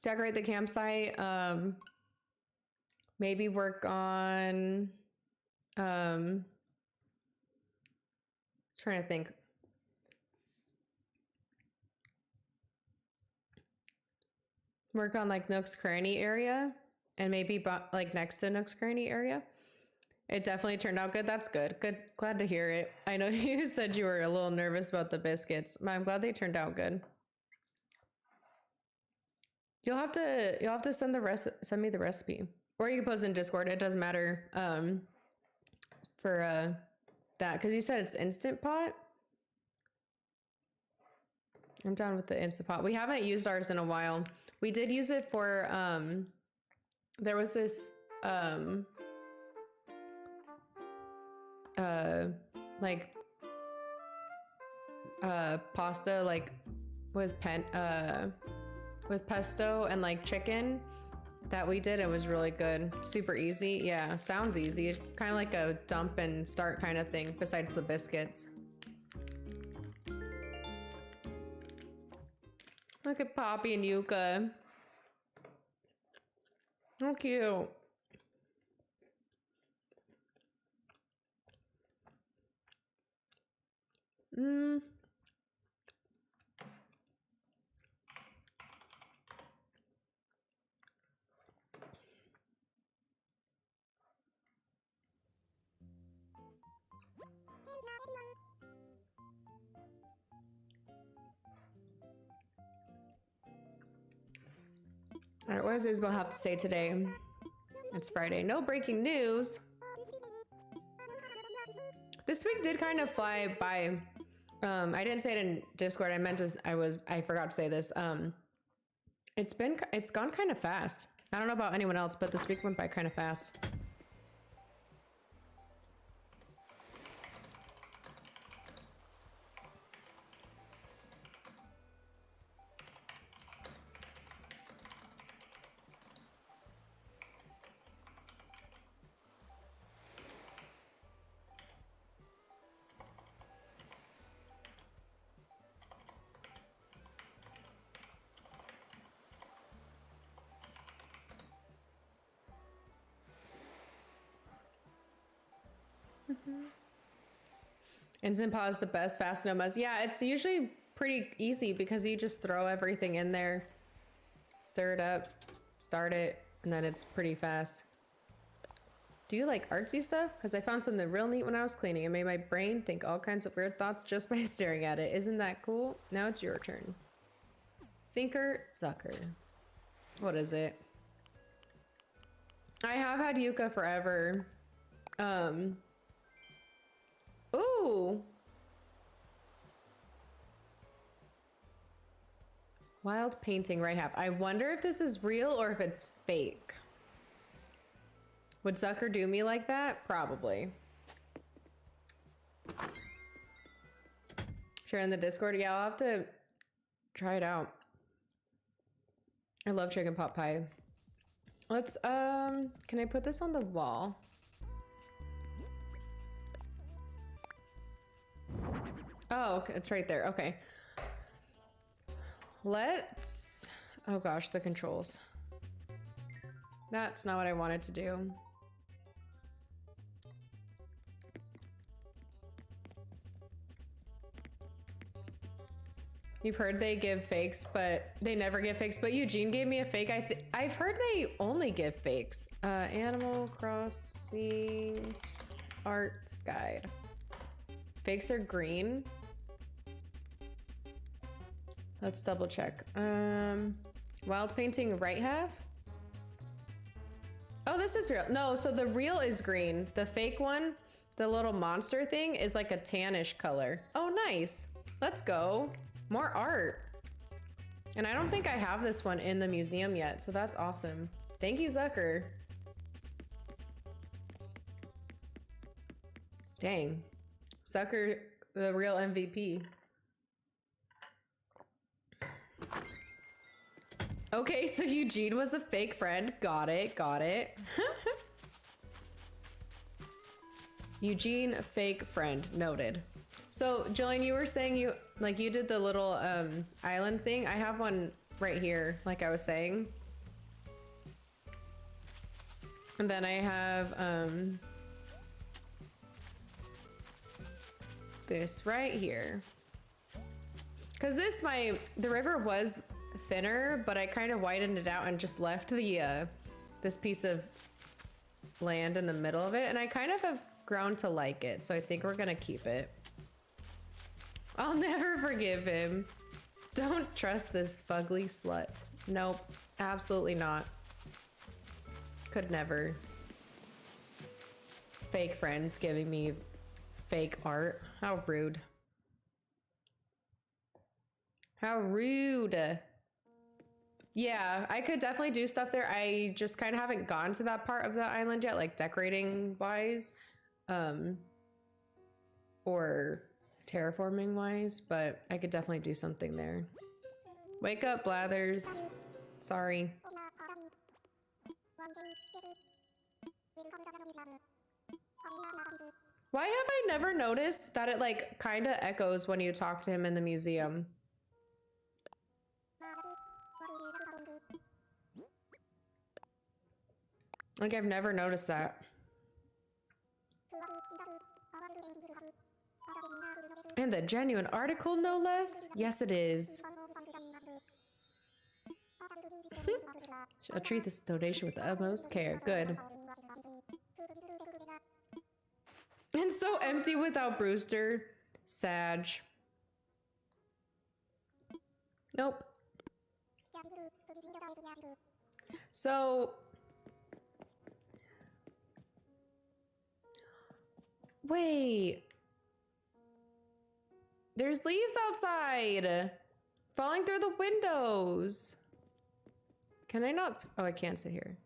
Decorate the campsite. Maybe work on trying to think. Work on like Nook's Cranny area and maybe like next to Nook's Cranny area. It definitely turned out good. That's good. Good. Glad to hear it. I know you said you were a little nervous about the biscuits, but I'm glad they turned out good. You'll have to send me the recipe, or you can post in Discord. It doesn't matter for that, because you said it's Instant Pot. I'm down with the Instant Pot. We haven't used ours in a while. We did use it for there was this like pasta like with pesto and like chicken that we did. It was really good. Super easy. Yeah, sounds easy. Kind of like a dump and start kind of thing besides the biscuits. Look at Poppy and Yuka. How cute. All right, what does Isabel have to say today? It's Friday. No breaking news. This week did kind of fly by. I didn't say it in Discord. I meant to. I forgot to say this. It's gone kind of fast. I don't know about anyone else, but this week went by kind of fast. Instant Pot is the best fast nomas. Yeah, it's usually pretty easy because you just throw everything in there, stir it up, start it, and then it's pretty fast. Do you like artsy stuff? Because I found something real neat when I was cleaning. It made my brain think all kinds of weird thoughts just by staring at it. Isn't that cool? Now it's your turn. Thinker Zucker. What is it? I have had Yuka forever. Ooh. Wild painting right half. I wonder if this is real or if it's fake. Would Zucker do me like that? Probably. Share in the Discord? Yeah, I'll have to try it out. I love chicken pot pie. Let's, can I put this on the wall? Oh, okay, it's right there. Okay. Let's, oh gosh, the controls. That's not what I wanted to do. You've heard they give fakes, but they never give fakes. But Eugene gave me a fake. I've heard they only give fakes. Animal Crossing art guide. Fakes are green. Let's double check. Wild painting right half. Oh, this is real. No, so the real is green. The fake one, the little monster thing, is like a tannish color. Oh, nice. Let's go. More art. And I don't think I have this one in the museum yet, so that's awesome. Thank you, Zucker. Dang. Zucker, the real MVP. Okay, so Eugene was a fake friend. Got it, got it. Eugene, fake friend, noted. So Jillian, you were saying you did the little island thing. I have one right here, like I was saying. And then I have this right here. Cause the river was thinner, but I kind of widened it out and just left the this piece of land in the middle of it, and I kind of have grown to like it, so I think we're gonna keep it. I'll never forgive him. Don't trust this fugly slut. Nope, absolutely not. Could never. Fake friends giving me fake art. How rude. How rude. Yeah, I could definitely do stuff there. I just kind of haven't gone to that part of the island yet, like decorating wise, or terraforming wise, but I could definitely do something there. Wake up, Blathers. Sorry. Why have I never noticed that it like kind of echoes when you talk to him in the museum? Like I've never noticed that. And the genuine article, no less? Yes, it is. I'll treat this donation with the utmost care. Good. And so empty without Brewster. Sag. Nope. So... Wait. There's leaves outside. Falling through the windows. Can I not? Oh, I can't sit here.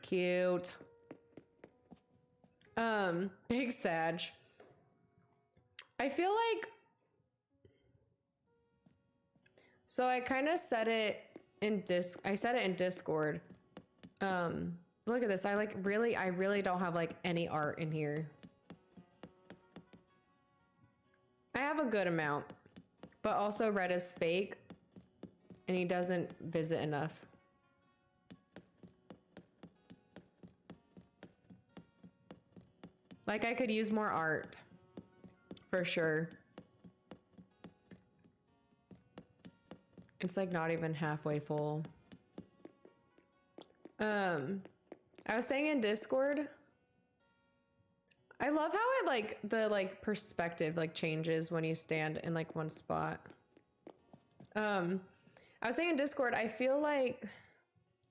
Cute. Big Sag. I feel like... So I kind of said it in Discord. Look at this. I really don't have like any art in here. I have a good amount, but also Red is fake and he doesn't visit enough. Like I could use more art for sure. It's like not even halfway full. I was saying in Discord, I love how it like the like perspective like changes when you stand in like one spot. I was saying in Discord, I feel like,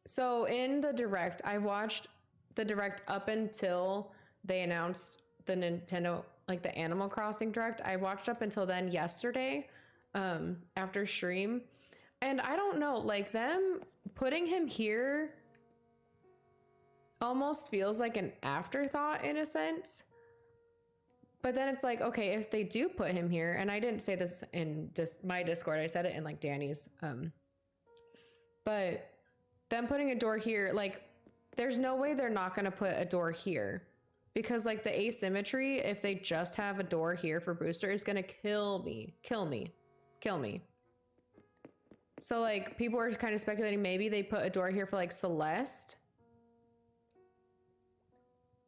so in the direct, I watched the direct up until they announced the Nintendo, like the Animal Crossing direct. I watched up until then yesterday, after stream. And I don't know, like them putting him here almost feels like an afterthought in a sense. But then it's like, okay, if they do put him here, and I didn't say this in just my Discord, I said it in like Danny's, but them putting a door here, like there's no way they're not gonna put a door here, because like the asymmetry, if they just have a door here for Brewster, is gonna kill me. So like people are kind of speculating maybe they put a door here for like Celeste.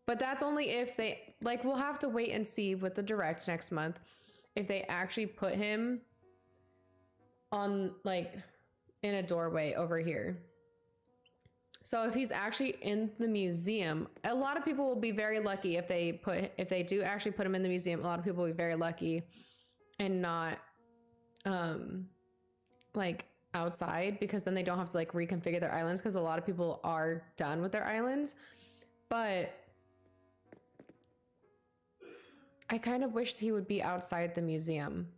But that's only if they, like, we'll have to wait and see with the direct next month if they actually put him on, like, in a doorway over here. So if he's actually in the museum, a lot of people will be very lucky if they do actually put him in the museum. A lot of people will be very lucky and not, like, outside, because then they don't have to, like, reconfigure their islands, because a lot of people are done with their islands. But I kind of wish he would be outside the museum.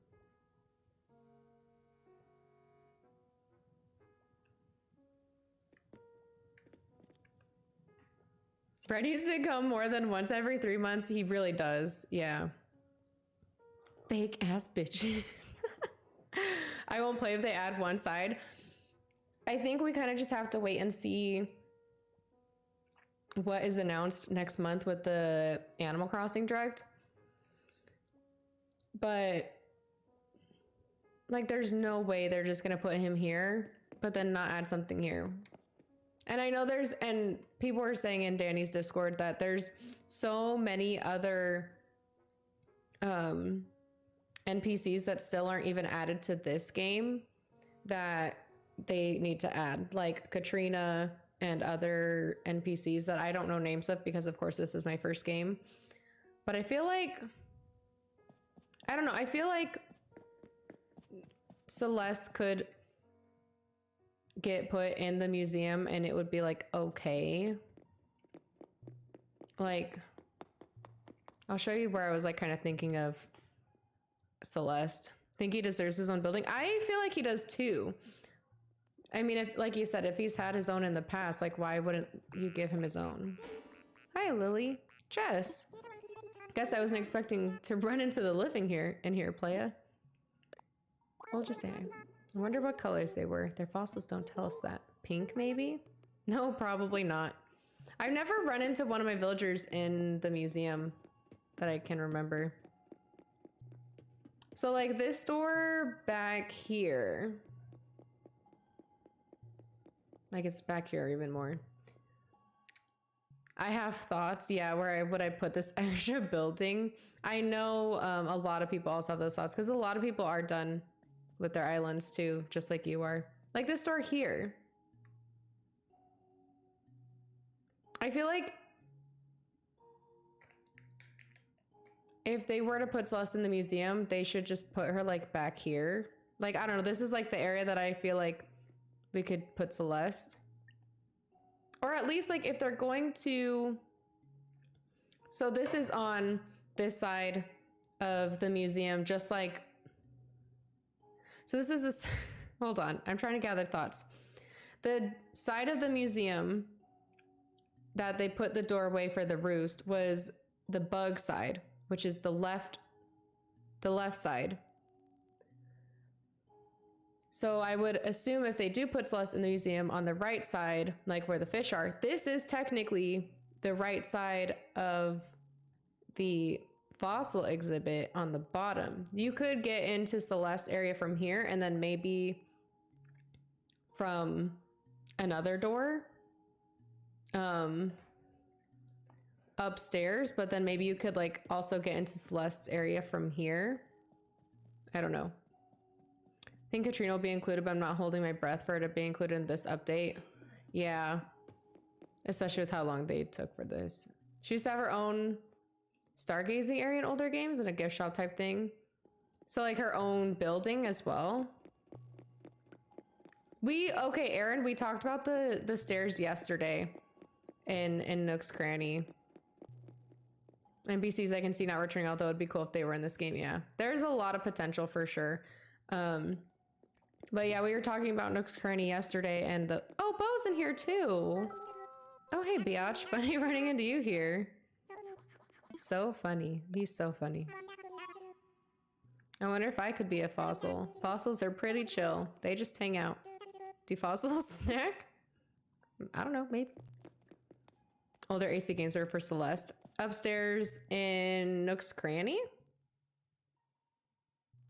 Fred needs to come more than once every 3 months. He really does. Yeah. Fake ass bitches. I won't play if they add one side. I think we kind of just have to wait and see what is announced next month with the Animal Crossing direct. But Like, there's no way they're just gonna put him here, but then not add something here. And I know and people are saying in Danny's Discord that there's so many other NPCs that still aren't even added to this game that they need to add, like Katrina and other NPCs that I don't know names of because of course this is my first game. But I feel like, I don't know, I feel like Celeste could get put in the museum and it would be like okay. Like, I'll show you where I was like kind of thinking of Celeste. Think he deserves his own building? I feel like he does too. I mean, if, like you said, if he's had his own in the past, like why wouldn't you give him his own? Hi, Lily. Jess. Guess I wasn't expecting to run into the living here, playa. We'll just say. I wonder what colors they were. Their fossils don't tell us that. Pink, maybe? No, probably not. I've never run into one of my villagers in the museum that I can remember. So like this door back here. Like it's back here even more. I have thoughts, yeah, where would I put this extra building? I know a lot of people also have those thoughts because a lot of people are done with their islands too, just like you are. Like this door here. I feel like if they were to put Celeste in the museum, they should just put her like back here. Like, I don't know, this is like the area that I feel like we could put Celeste. Or at least like if they're going to, so this is on this side of the museum, just like, so this is this, hold on, I'm trying to gather thoughts. The side of the museum that they put the doorway for the roost was the bug side, which is the left side. So I would assume if they do put Celeste in the museum on the right side, like where the fish are, this is technically the right side of the fossil exhibit on the bottom. You could get into Celeste's area from here and then maybe from another door upstairs, but then maybe you could like also get into Celeste's area from here. I don't know. I think Katrina will be included, but I'm not holding my breath for her to be included in this update. Yeah. Especially with how long they took for this. She used to have her own stargazing area in older games and a gift shop type thing. So like her own building as well. Okay, Aaron, we talked about the stairs yesterday in Nook's Cranny. NPCs I can see not returning, although it'd be cool if they were in this game, yeah. There's a lot of potential for sure. But yeah, we were talking about Nook's Cranny yesterday and oh, Bo's in here too. Oh, hey, Biatch, funny running into you here. So funny. He's so funny. I wonder if I could be a fossil. Fossils are pretty chill. They just hang out. Do fossils snack? I don't know, maybe. Older AC games are for Celeste. Upstairs in Nook's Cranny?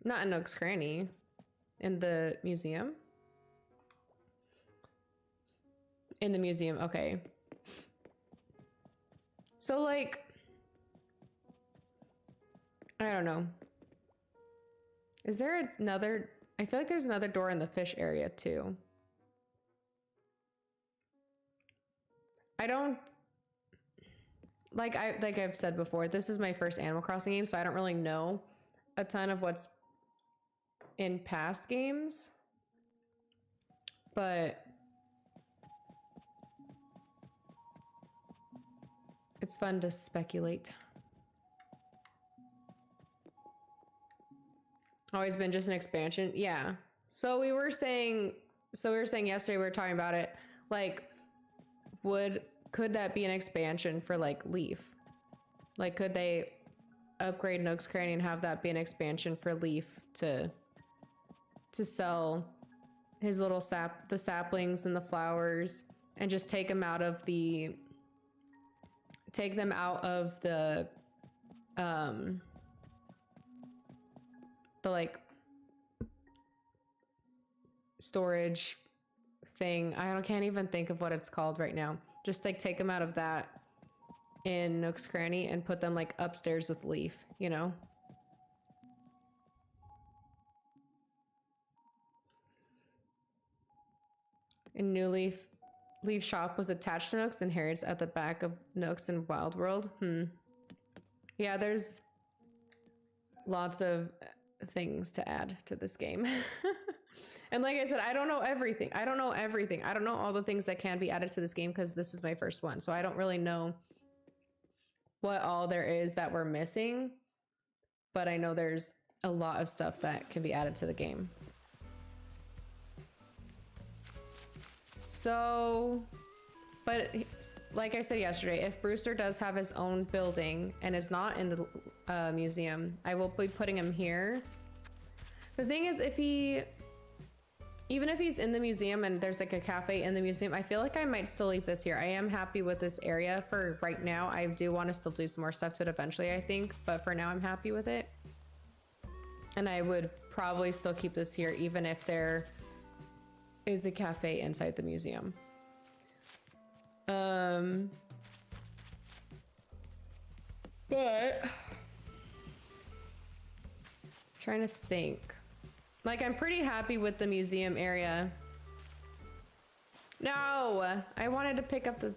Not in Nook's Cranny. In the museum? In the museum, okay. So like, I don't know. Is there another, I feel like there's another door in the fish area too. I don't, like I've said before, this is my first Animal Crossing game, so I don't really know a ton of what's in past games, but it's fun to speculate. Always been just an expansion, yeah. So we were saying yesterday, we were talking about it, like, could that be an expansion for like Leaf? Like, could they upgrade Nook's Cranny and have that be an expansion for Leaf to sell his little the saplings and the flowers, and just take them out of the like storage thing. Can't even think of what it's called right now. Just like take them out of that in Nook's Cranny and put them like upstairs with Leaf, you know? In New Leaf shop was attached to Nook's and Harriet's at the back of Nook's and Wild World. Yeah, there's lots of things to add to this game. And like I said, I don't know everything. I don't know all the things that can be added to this game because this is my first one. So I don't really know what all there is that we're missing. But I know there's a lot of stuff that can be added to the game. So, but like I said yesterday, if Brewster does have his own building and is not in the museum, I will be putting him here. The thing is, even if he's in the museum and there's like a cafe in the museum, I feel like I might still leave this here. I am happy with this area for right now. I do want to still do some more stuff to it eventually, I think, but for now I'm happy with it. And I would probably still keep this here even if there is a cafe inside the museum. But trying to think. Like, I'm pretty happy with the museum area. No, I wanted to pick up the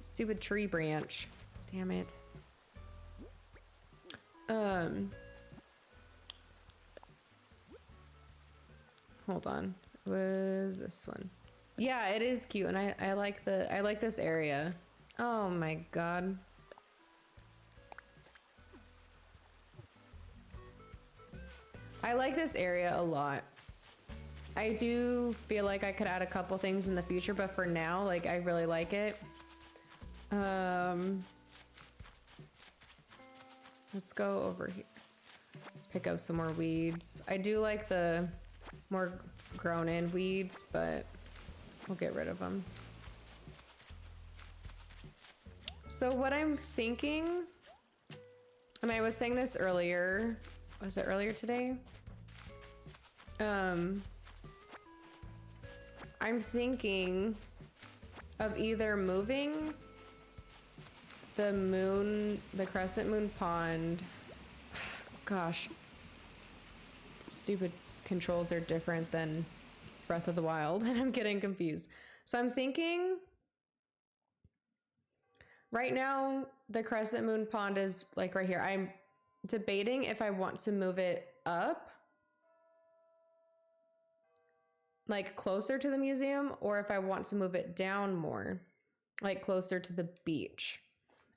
stupid tree branch. Damn it. Hold on. Was this one? Yeah, it is cute, and I like this area. Oh my god. I like this area a lot. I do feel like I could add a couple things in the future, but for now, like, I really like it. Let's go over here. Pick up some more weeds. I do like the more grown in weeds, but we'll get rid of them. So what I'm thinking, and I was saying this earlier, was it earlier today? I'm thinking of either moving the crescent moon pond. Gosh, stupid controls are different than Breath of the Wild, and I'm getting confused. So I'm thinking right now the crescent moon pond is like right here. I'm debating if I want to move it up, like closer to the museum, or if I want to move it down more, like closer to the beach.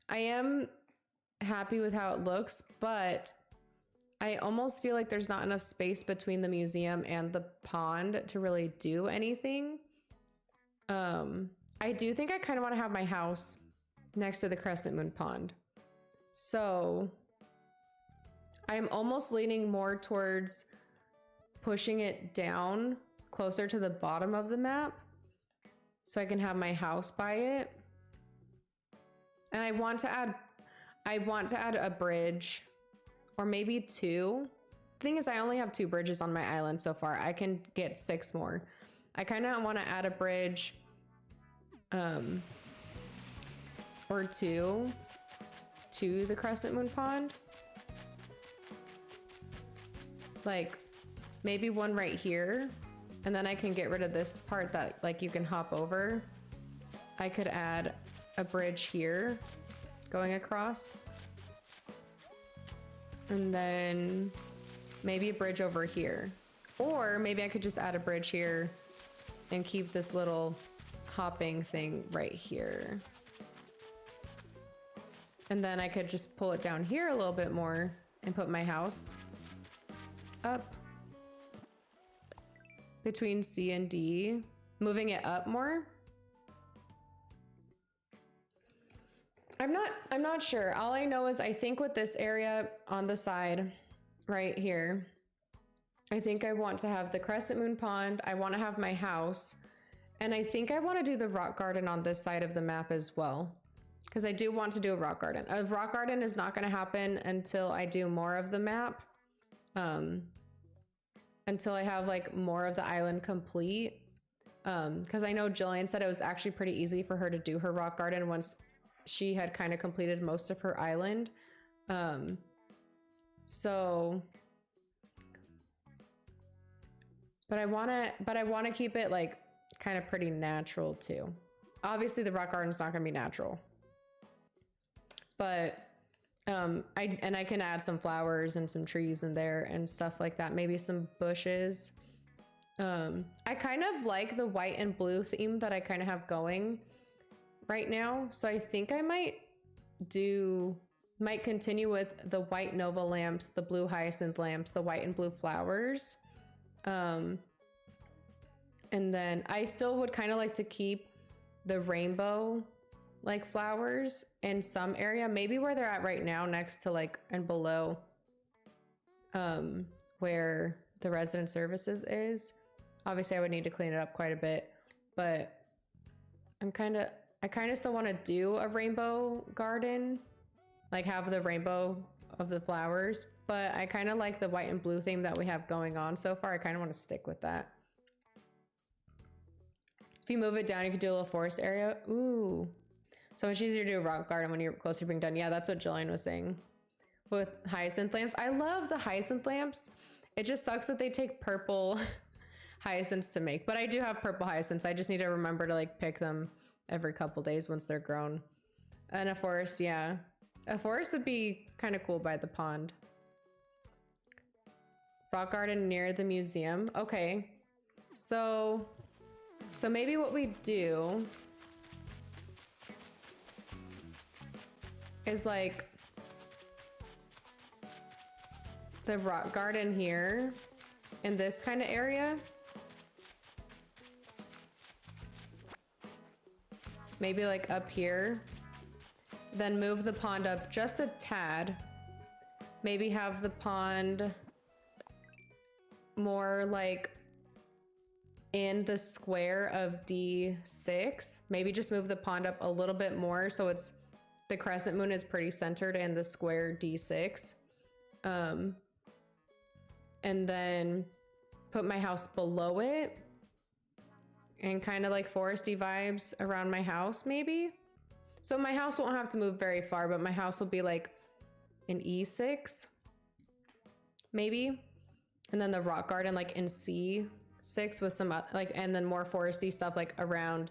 I am happy with how it looks, but I almost feel like there's not enough space between the museum and the pond to really do anything. I do think I kind of want to have my house next to the crescent moon pond. So I'm almost leaning more towards pushing it down closer to the bottom of the map so I can have my house by it. And I want to add a bridge, or maybe two. The thing is, I only have 2 bridges on my island so far. I can get 6 more. I kind of want to add a bridge or 2 to the crescent moon pond. Like maybe one right here, and then I can get rid of this part that like you can hop over. I could add a bridge here going across, and then maybe a bridge over here, or maybe I could just add a bridge here and keep this little hopping thing right here, and then I could just pull it down here a little bit more and put my house up between C and D, moving it up more. I'm not sure. All I know is I think with this area on the side right here, I think I want to have the crescent moon pond. I want to have my house, and I think I want to do the rock garden on this side of the map as well, because I do want to do a rock garden. A rock garden is not going to happen until I do more of the map. until I have like more of the island complete. Because I know Jillian said it was actually pretty easy for her to do her rock garden once she had kind of completed most of her island. So, but I want to keep it like kind of pretty natural too. Obviously the rock garden's not going to be natural, but I can add some flowers and some trees in there and stuff like that. Maybe some bushes. I kind of like the white and blue theme that I kind of have going right now. So I think I might continue with the white Nova lamps, the blue hyacinth lamps, the white and blue flowers. And then I still would kind of like to keep the rainbow like flowers in some area, maybe where they're at right now, next to like and below where the resident services is. Obviously I would need to clean it up quite a bit, but I kind of still want to do a rainbow garden, like have the rainbow of the flowers, but I kind of like the white and blue theme that we have going on so far. I kind of want to stick with that. If you move it down, you could do a little forest area. Ooh. So much easier to do a rock garden when you're closer to being done. Yeah, that's what Jillian was saying. With hyacinth lamps. I love the hyacinth lamps. It just sucks that they take purple hyacinths to make. But I do have purple hyacinths. I just need to remember to like pick them every couple days once they're grown. And a forest, yeah. A forest would be kind of cool by the pond. Rock garden near the museum. Okay. So maybe what we do is like the rock garden here in this kind of area. Maybe like up here. Then move the pond up just a tad. Maybe have the pond more like in the square of D6. Maybe just move the pond up a little bit more so it's the crescent moon is pretty centered in the square D6. And then put my house below it and kind of like foresty vibes around my house maybe. So my house won't have to move very far, but my house will be like in E6 maybe. And then the rock garden like in C6 with some like, and then more foresty stuff like around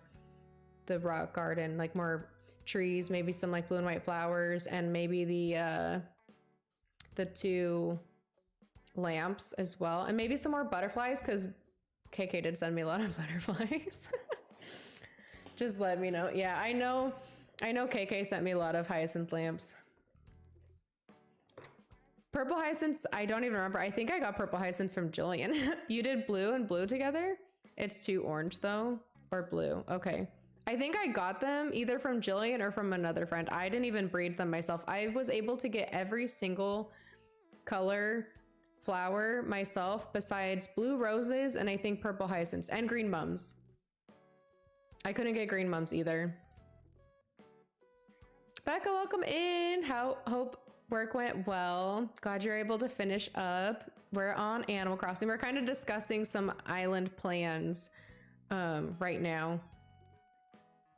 the rock garden, like more trees, maybe some like blue and white flowers, and maybe the 2 lamps as well, and maybe some more butterflies because KK did send me a lot of butterflies. Just let me know. Yeah, I know KK sent me a lot of hyacinth lamps. Purple hyacinths, I don't even remember. I think I got purple hyacinths from Jillian. You did blue and blue together? It's 2 orange though, or blue. Okay. I think I got them either from Jillian or from another friend. I didn't even breed them myself. I was able to get every single color flower myself besides blue roses and I think purple hyacinths and green mums. I couldn't get green mums either. Becca, welcome in. Hope work went well. Glad you're able to finish up. We're on Animal Crossing. We're kind of discussing some island plans right now.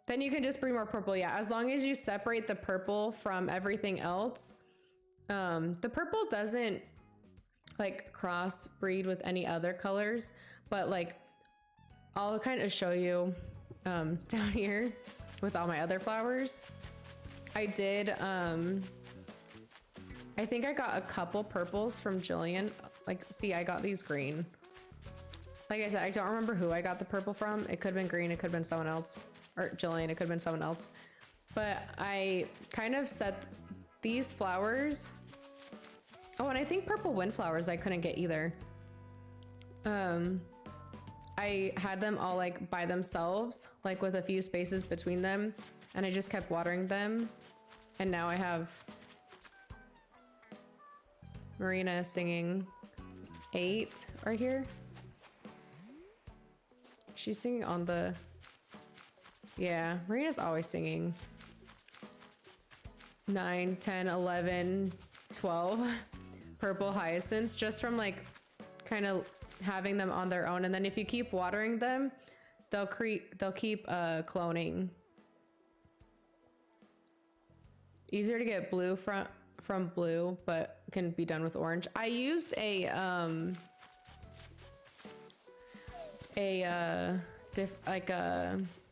Then you can just breed more purple. Yeah, as long as you separate the purple from everything else. The purple doesn't like cross breed with any other colors, but like I'll kind of show you down here with all my other flowers. I did, I think I got a couple purples from Jillian. Like, see, I got these green. Like I said, I don't remember who I got the purple from. It could have been green, it could have been someone else. Or Jillian, it could have been someone else. But I kind of set these flowers. Oh, and I think purple windflowers I couldn't get either. I had them all like by themselves, like with a few spaces between them. And I just kept watering them. And now I have Marina singing 8 right here. She's singing on the... Yeah, Marina's always singing. 9, 10, 11, 12 purple hyacinths just from like kind of having them on their own. And then if you keep watering them, they'll keep cloning. Easier to get blue from blue, but can be done with orange. I used a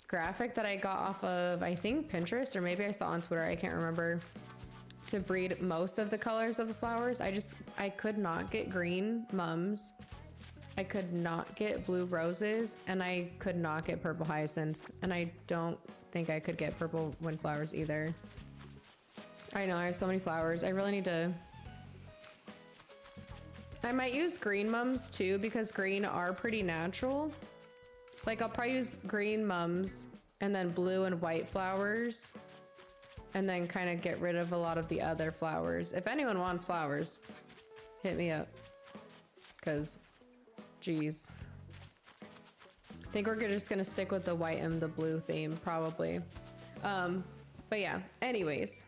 graphic that I got off of, I think, Pinterest, or maybe I saw on Twitter, I can't remember, to breed most of the colors of the flowers. I could not get green mums. I could not get blue roses, and I could not get purple hyacinths, and I don't think I could get purple windflowers either. I know, I have so many flowers. I really need to... I might use green mums too, because green are pretty natural. Like, I'll probably use green mums and then blue and white flowers, and then kind of get rid of a lot of the other flowers. If anyone wants flowers, hit me up, because geez. I think we're just gonna stick with the white and the blue theme, probably. But yeah, anyways.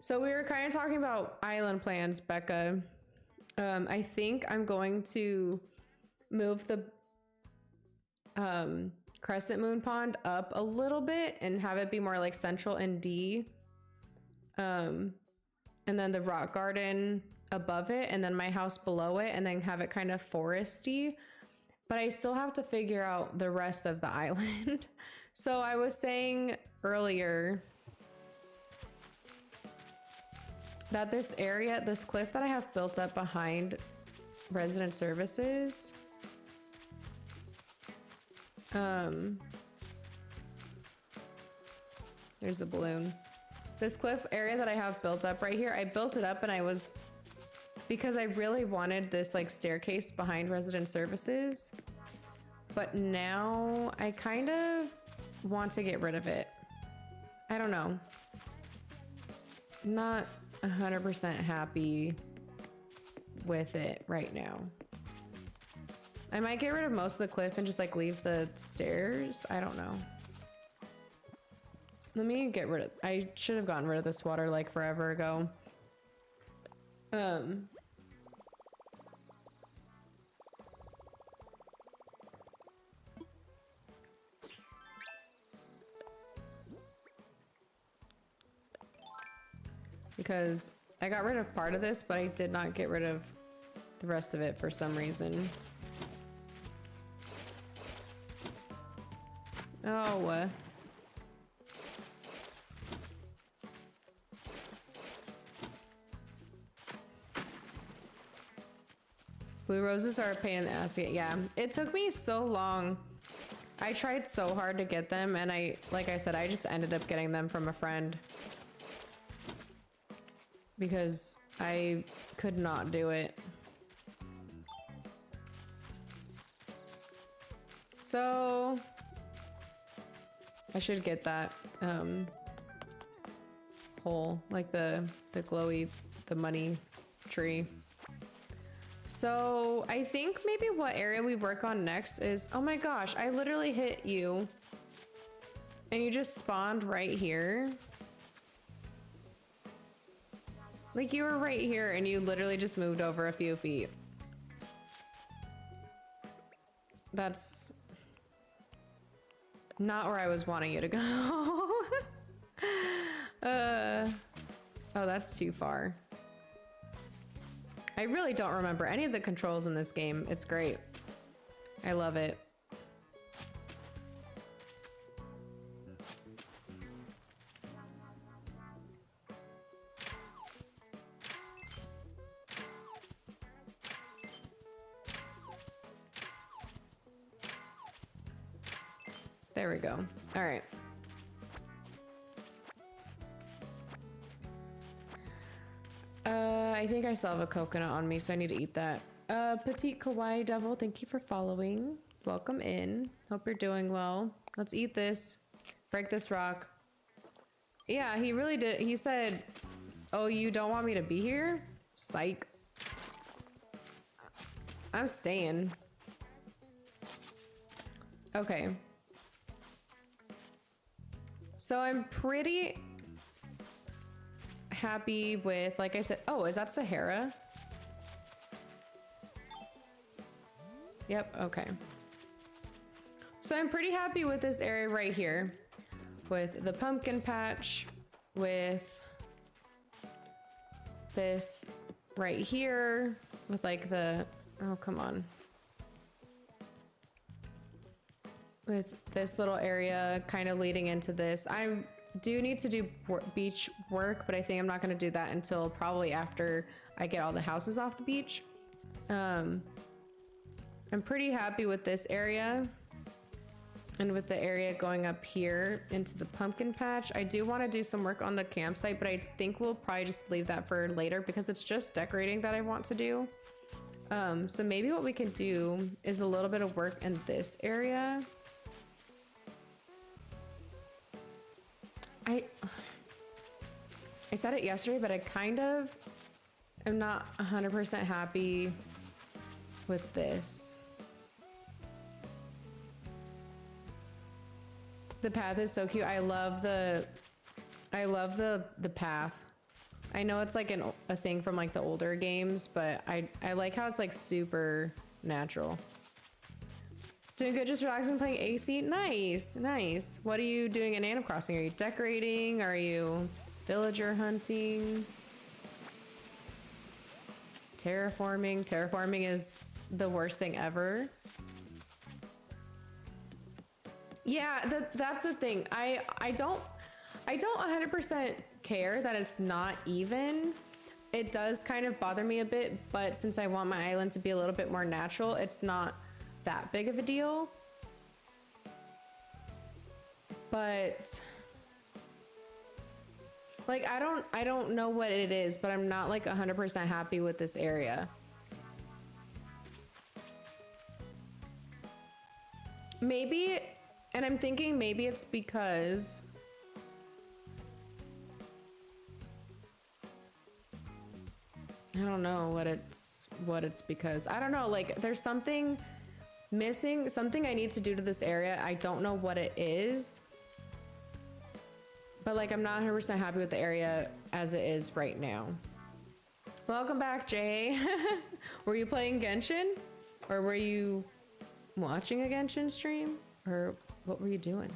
So we were kind of talking about island plans, Becca. I think I'm going to move the crescent moon pond up a little bit and have it be more like central and D. And then the rock garden above it, and then my house below it, and then have it kind of foresty. But I still have to figure out the rest of the island. So I was saying earlier that this area, this cliff that I have built up behind resident services, there's a balloon. This cliff area that I have built up right here, I built it up and because I really wanted this like staircase behind resident services, but now I kind of want to get rid of it. I don't know. Not 100% happy with it right now. I might get rid of most of the cliff and just like leave the stairs. I don't know. Let me get rid of, I should have gotten rid of this water like forever ago. Because I got rid of part of this, but I did not get rid of the rest of it for some reason. Oh. Blue roses are a pain in the ass to get. Yeah, it took me so long. I tried so hard to get them, and like I said, I just ended up getting them from a friend. Because I could not do it. So I should get that pole, like the glowy, the money tree. So I think maybe what area we work on next is, oh my gosh, I literally hit you and you just spawned right here. Like, you were right here and you literally just moved over a few feet. That's not where I was wanting you to go. Oh, that's too far. I really don't remember any of the controls in this game. It's great. I love it. There we go. All right. I think I still have a coconut on me, so I need to eat that. Petite Kawaii Devil, thank you for following. Welcome in. Hope you're doing well. Let's eat this. Break this rock. Yeah, he really did. He said, oh, you don't want me to be here? Psych. I'm staying. Okay. So I'm pretty happy with, like I said, oh, is that Sahara? Yep, okay. So I'm pretty happy with this area right here. With the pumpkin patch, with this right here, with like the, oh, come on. With this little area kind of leading into this. I do need to do beach work, but I think I'm not gonna do that until probably after I get all the houses off the beach. I'm pretty happy with this area. And with the area going up here into the pumpkin patch, I do want to do some work on the campsite, but I think we'll probably just leave that for later because it's just decorating that I want to do. So maybe what we can do is a little bit of work in this area. I said it yesterday, but I kind of am not 100% happy with this. The path is so cute. I love the path. I know it's like a thing from like the older games, but I like how it's like super natural. Doing good, just relaxing, playing AC. Nice, nice. What are you doing in Animal Crossing? Are you decorating? Are you villager hunting? Terraforming. Terraforming is the worst thing ever. Yeah, that's the thing. I don't 100% care that it's not even. It does kind of bother me a bit, but since I want my island to be a little bit more natural, it's not that big of a deal. But like I don't know what it is, but I'm not like 100% happy with this area. Maybe, and I'm thinking maybe it's because I don't know what it's because. I don't know, like there's something missing, something I need to do to this area. I don't know what it is. But like I'm not 100% happy with the area as it is right now. Welcome back, Jay. Were you playing Genshin? Or were you watching a Genshin stream? Or what were you doing?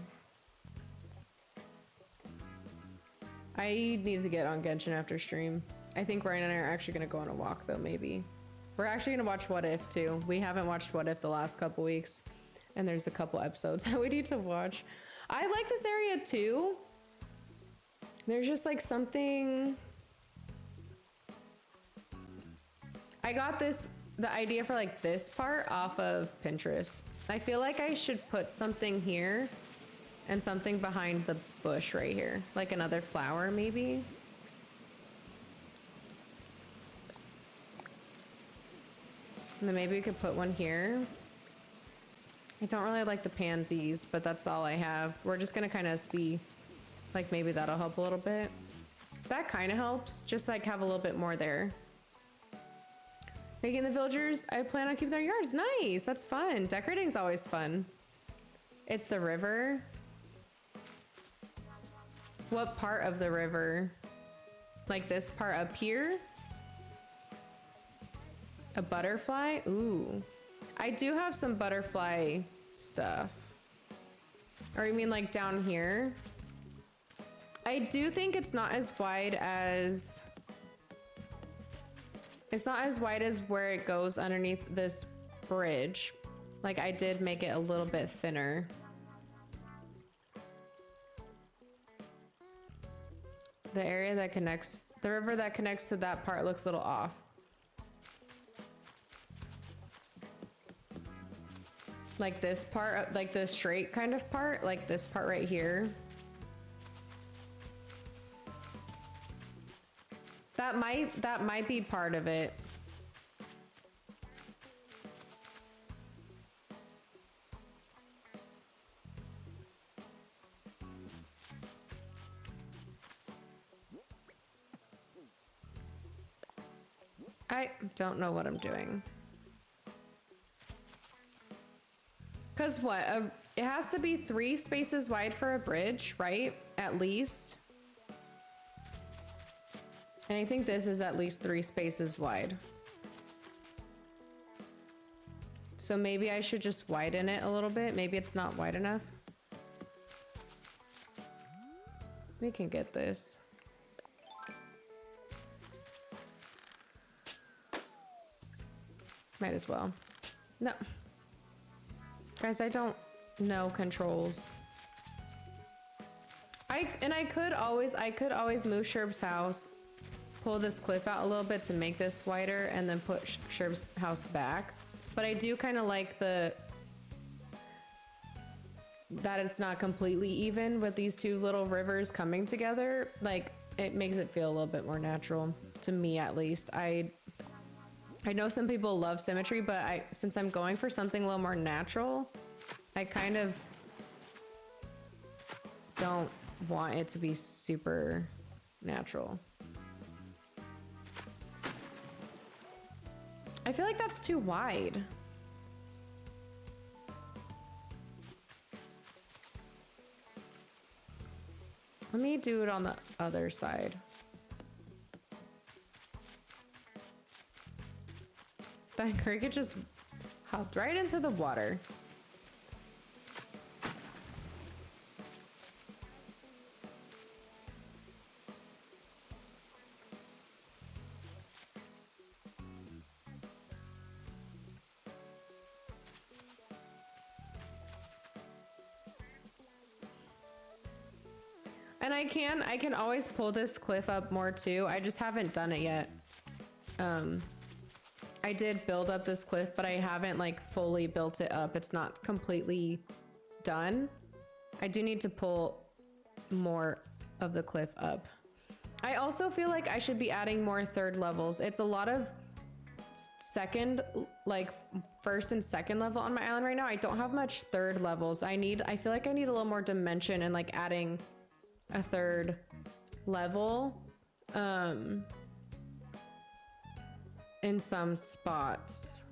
I need to get on Genshin after stream. I think Ryan and I are actually gonna go on a walk though, maybe. We're actually gonna watch What If too. We haven't watched What If the last couple weeks. And there's a couple episodes that we need to watch. I like this area too. There's just like something. I got the idea for like this part off of Pinterest. I feel like I should put something here and something behind the bush right here. Like another flower maybe. And then maybe we could put one here. I don't really like the pansies, but that's all I have. We're just gonna kind of see, like maybe that'll help a little bit. That kind of helps, just like have a little bit more there. Making the villagers, I plan on keeping their yards. Nice, that's fun. Decorating's always fun. It's the river. What part of the river? Like this part up here? A butterfly? Ooh. I do have some butterfly stuff. Or you mean like down here? I do think it's not as wide as... It's not as wide as where it goes underneath this bridge. Like I did make it a little bit thinner. The area that connects, the river that connects to that part looks a little off. Like this part, like the straight kind of part, like this part right here. That might be part of it. I don't know what I'm doing. Cause what? It has to be 3 spaces wide for a bridge, right? At least. And I think this is at least 3 spaces wide. So maybe I should just widen it a little bit. Maybe it's not wide enough. We can get this. Might as well. No. Guys, I don't know controls. I could always move Sherb's house, pull this cliff out a little bit to make this wider, and then put Sherb's house back. But I do kind of like that it's not completely even with these two little rivers coming together. Like, it makes it feel a little bit more natural, to me at least. I know some people love symmetry, but since I'm going for something a little more natural, I kind of don't want it to be super natural. I feel like that's too wide. Let me do it on the other side. That cricket just hopped right into the water. And I can always pull this cliff up more too. I just haven't done it yet. I did build up this cliff, but I haven't like fully built it up. It's not completely done. I do need to pull more of the cliff up. I also feel like I should be adding more third levels. It's a lot of first and second level on my island right now. I don't have much third levels. I feel like I need a little more dimension and like adding a third level in some spots.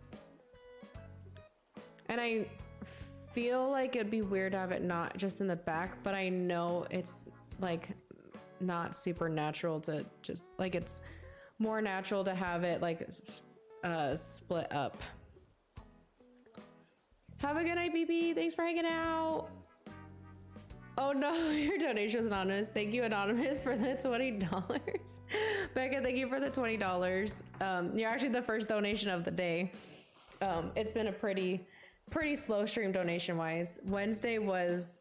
And I feel like it'd be weird to have it not just in the back, but I know it's like not super natural to just like, it's more natural to have it like split up. Have a good night, BB. Thanks for hanging out. Oh no, your donation was anonymous. Thank you, anonymous, for the $20. Becca, thank you for the $20. You're actually the first donation of the day. It's been a pretty slow stream donation wise. Wednesday was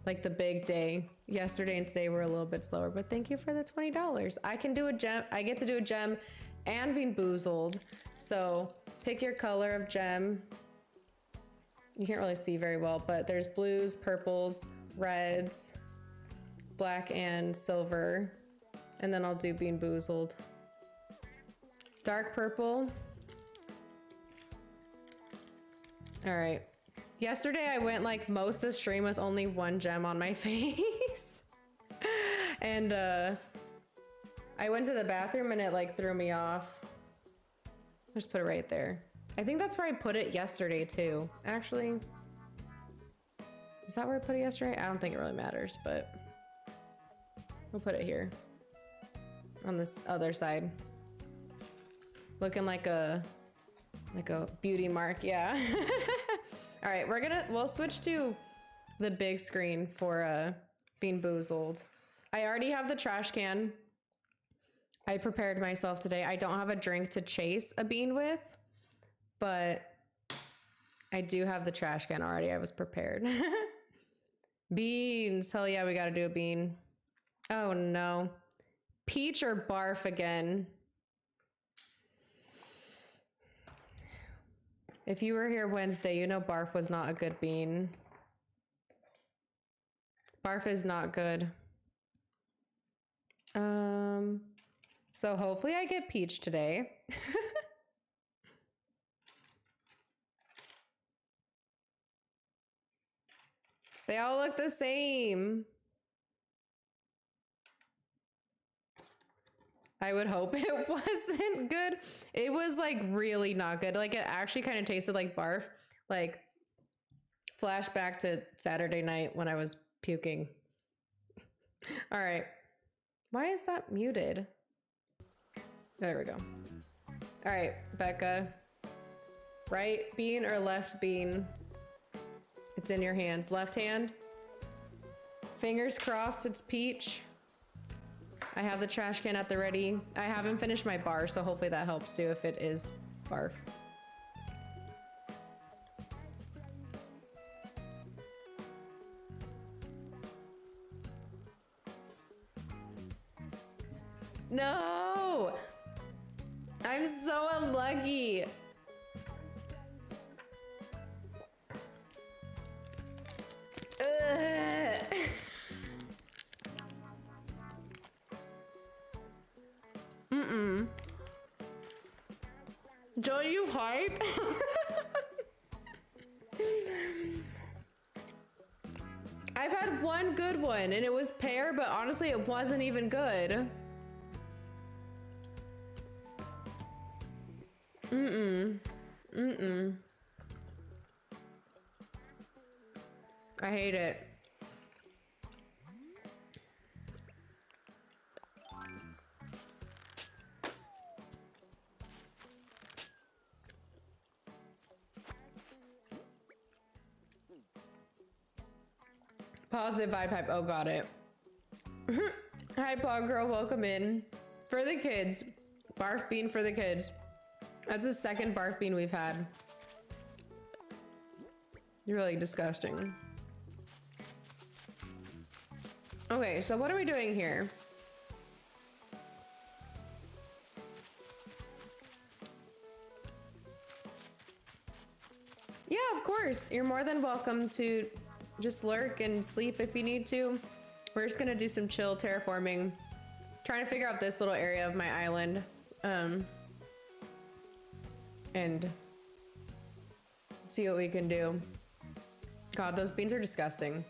like the big day. Yesterday and today were a little bit slower, but thank you for the $20. I can do a gem. I get to do a gem and Bean Boozled. So pick your color of gem. You can't really see very well, but there's blues, purples, reds, black, and silver. And then I'll do Bean Boozled. Dark purple. All right. Yesterday I went like most of stream with only one gem on my face. And I went to the bathroom and it like threw me off. I'll just put it right there. I think that's where I put it yesterday too. Actually, is that where I put it yesterday? I don't think it really matters, but we'll put it here on this other side. Looking like a beauty mark, yeah. All right, we'll switch to the big screen for Bean Boozled. I already have the trash can. I prepared myself today. I don't have a drink to chase a bean with, but I do have the trash can already. I was prepared. Beans. Hell yeah, we gotta do a bean. Oh no. Peach or barf again? If you were here Wednesday, you know barf was not a good bean. Barf is not good. So hopefully I get peach today. They all look the same. I would hope it wasn't good. It was like really not good. Like it actually kind of tasted like barf. Like flashback to Saturday night when I was puking. All right. Why is that muted? There we go. All right, Becca. Right bean or left bean? It's in your hands. Left hand. Fingers crossed it's peach. I have the trash can at the ready. I haven't finished my bar, so hopefully that helps too if it is barf. No! I'm so unlucky. Ugh. Joe, you hype? I've had one good one and it was pear, but honestly it wasn't even good. I hate it. Positive vibe hype. Oh, got it. Hi, Pog Girl. Welcome in. For the kids. Barf bean for the kids. That's the second barf bean we've had. You're really disgusting. Okay, so what are we doing here? Yeah, of course. You're more than welcome to just lurk and sleep if you need to. We're just gonna do some chill terraforming. Trying to figure out this little area of my island. And see what we can do. God, those beans are disgusting.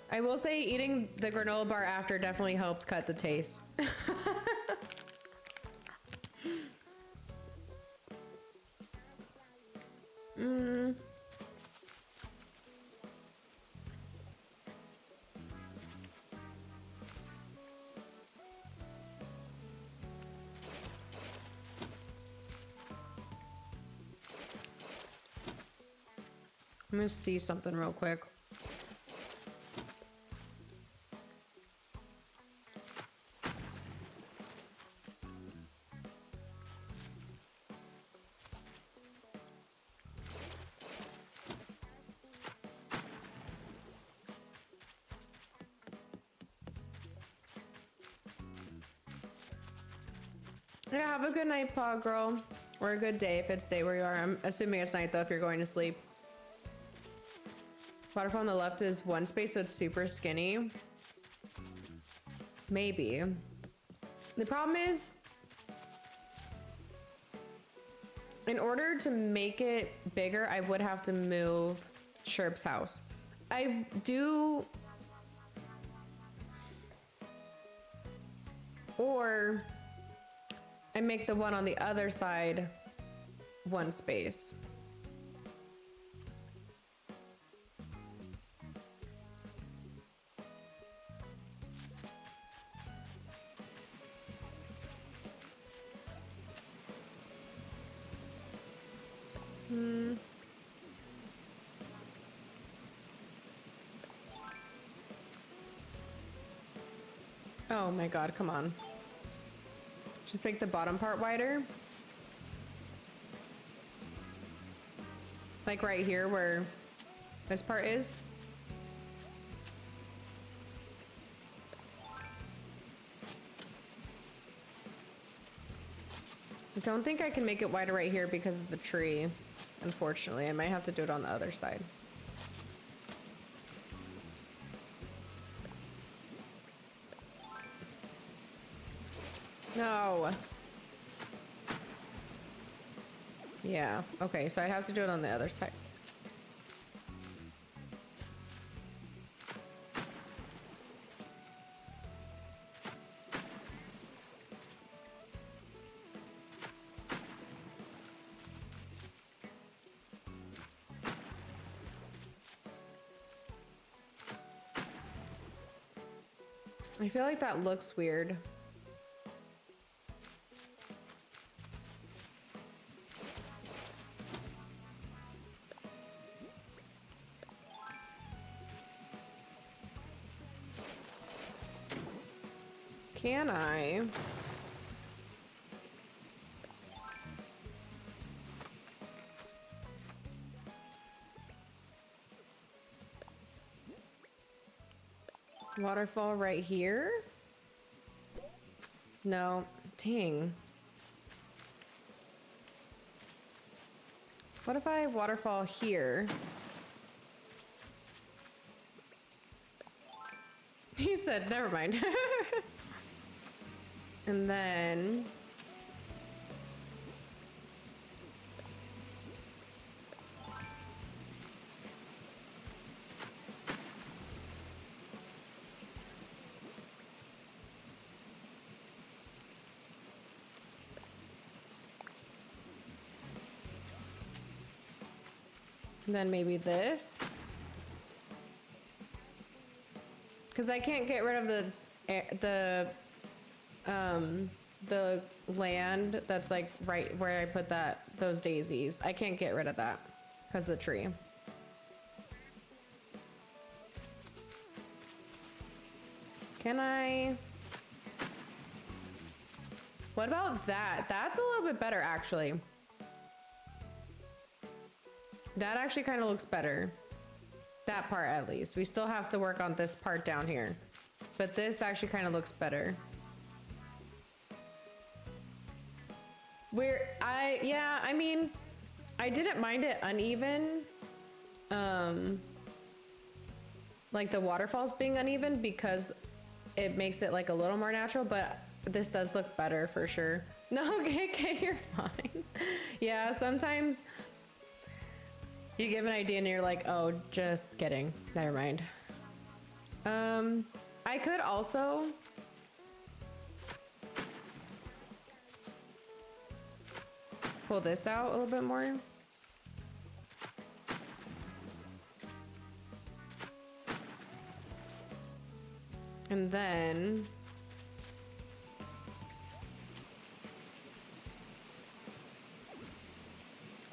I will say eating the granola bar after definitely helped cut the taste. I'm gonna see something real quick. Yeah, have a good night, Paw Girl. Or a good day if it's day where you are. I'm assuming it's night though if you're going to sleep. Waterfall on the left is one space, so it's super skinny. Maybe. The problem is, in order to make it bigger, I would have to move Sherp's house. I do... Or I make the one on the other side one space. Oh my god, come on. Just make the bottom part wider. Like right here where this part is. I don't think I can make it wider right here because of the tree. Unfortunately, I might have to do it on the other side. No. Yeah, okay, so I'd have to do it on the other side. I feel like that looks weird. Can I? Waterfall right here? No, dang. What if I waterfall here? He said, never mind. And then... then maybe this. Because I can't get rid of the land that's like right where I put those daisies. I can't get rid of that because of the tree. Can I? What about that? That's a little bit better actually. That actually kind of looks better. That part at least. We still have to work on this part down here. But this actually kind of looks better. I mean, I didn't mind it uneven. Like the waterfalls being uneven because it makes it like a little more natural, but this does look better for sure. No, okay, you're fine. Yeah, sometimes you give an idea and you're like, oh, just kidding. Never mind. I could also pull this out a little bit more. And then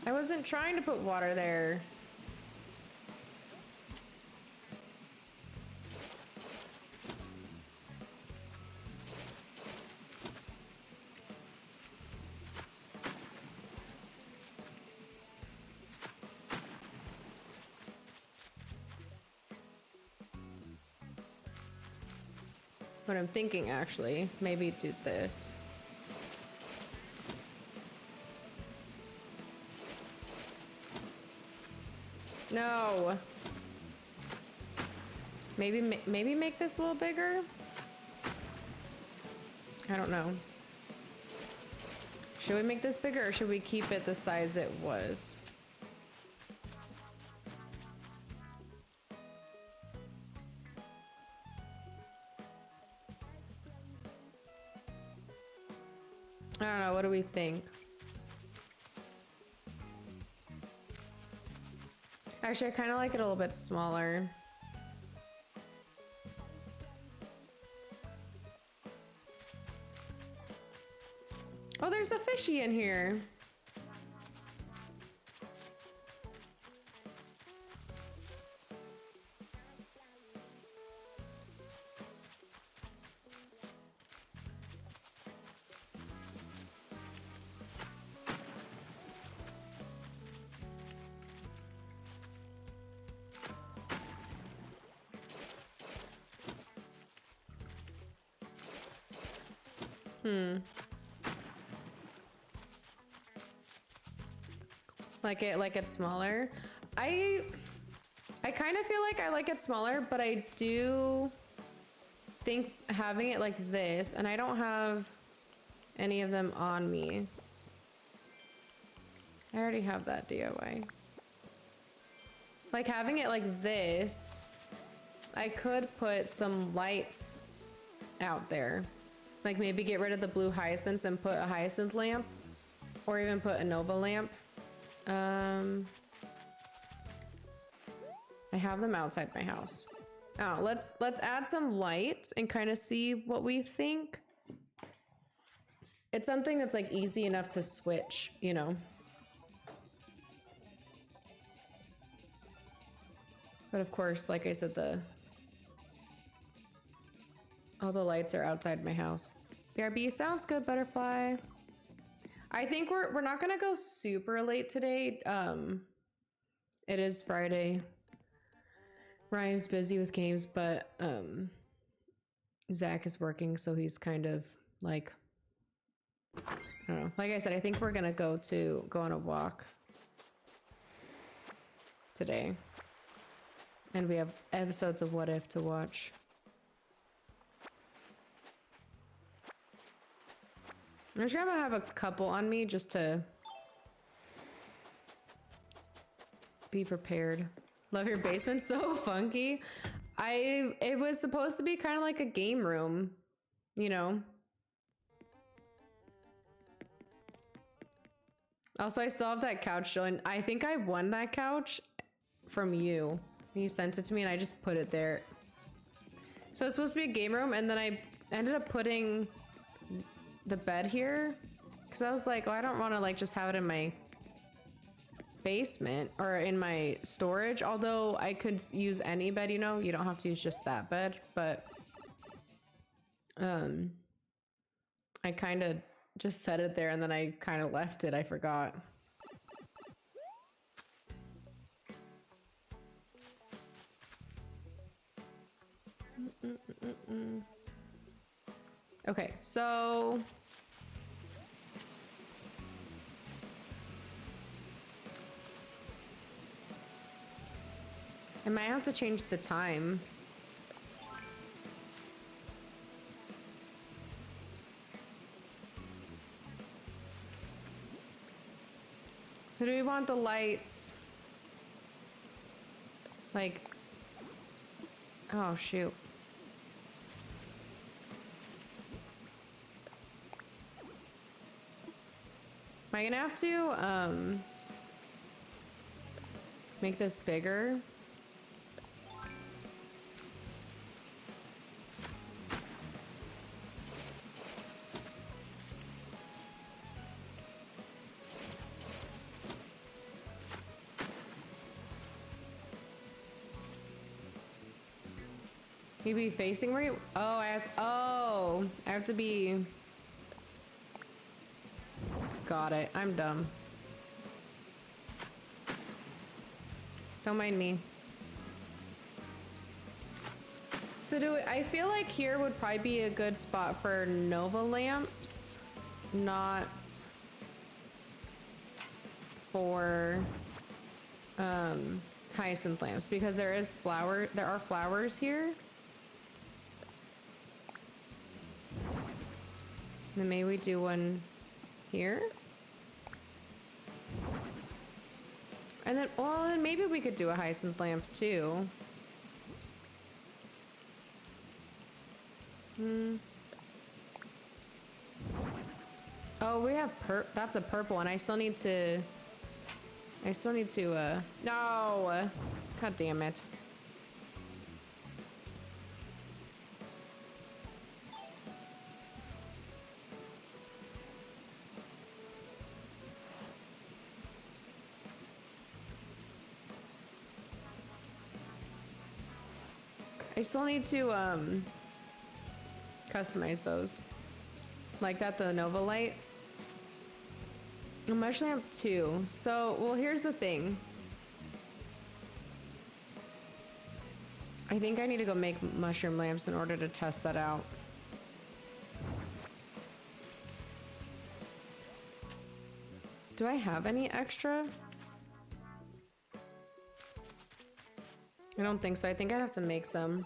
I wasn't trying to put water there. What I'm thinking actually, maybe do this. No. Maybe make this a little bigger? I don't know. Should we make this bigger or should we keep it the size it was? I don't know, what do we think? Actually, I kind of like it a little bit smaller. Oh, there's a fishy in here. Like it's smaller. I kind of feel like I like it smaller, but I do think having it like this, and I don't have any of them on me. I already have that DIY. Like having it like this, I could put some lights out there. Like maybe get rid of the blue hyacinths and put a hyacinth lamp, or even put a Nova lamp. I have them outside my house. Oh, let's add some light and kind of see what we think. It's something that's like easy enough to switch, you know. But of course, like I said, all the lights are outside my house. BRB sounds good, butterfly. I think we're not gonna go super late today. It is Friday. Ryan's busy with games, but Zach is working, so he's kind of like, I don't know. Like I said, I think we're gonna go on a walk today. And we have episodes of What If to watch. I'm sure I'm gonna have a couple on me just to be prepared. Love your basement, so funky. It was supposed to be kind of like a game room, you know. Also, I still have that couch, Jillian. I think I won that couch from you. You sent it to me and I just put it there. So it's supposed to be a game room, and then I ended up putting the bed here because I was like, oh, I don't want to like just have it in my basement or in my storage, although I could use any bed, you know. You don't have to use just that bed, but I kind of just set it there and then I kind of left it. I forgot. Okay, so I might have to change the time. Who do we want the lights? Like, oh shoot. Am I gonna have to make this bigger? Maybe facing where you, oh, I have to be, got it. I'm dumb. Don't mind me. So I feel like here would probably be a good spot for Nova lamps, not for hyacinth lamps, because there are flowers here. Then maybe we do one here. And then, well, then maybe we could do a hyacinth lamp too. Oh, we have that's a purple, and I still need to, no! God damn it. I still need to customize those. Like that, the Nova light. I'm actually have two. So, well, here's the thing. I think I need to go make mushroom lamps in order to test that out. Do I have any extra? I don't think so. I think I'd have to make some.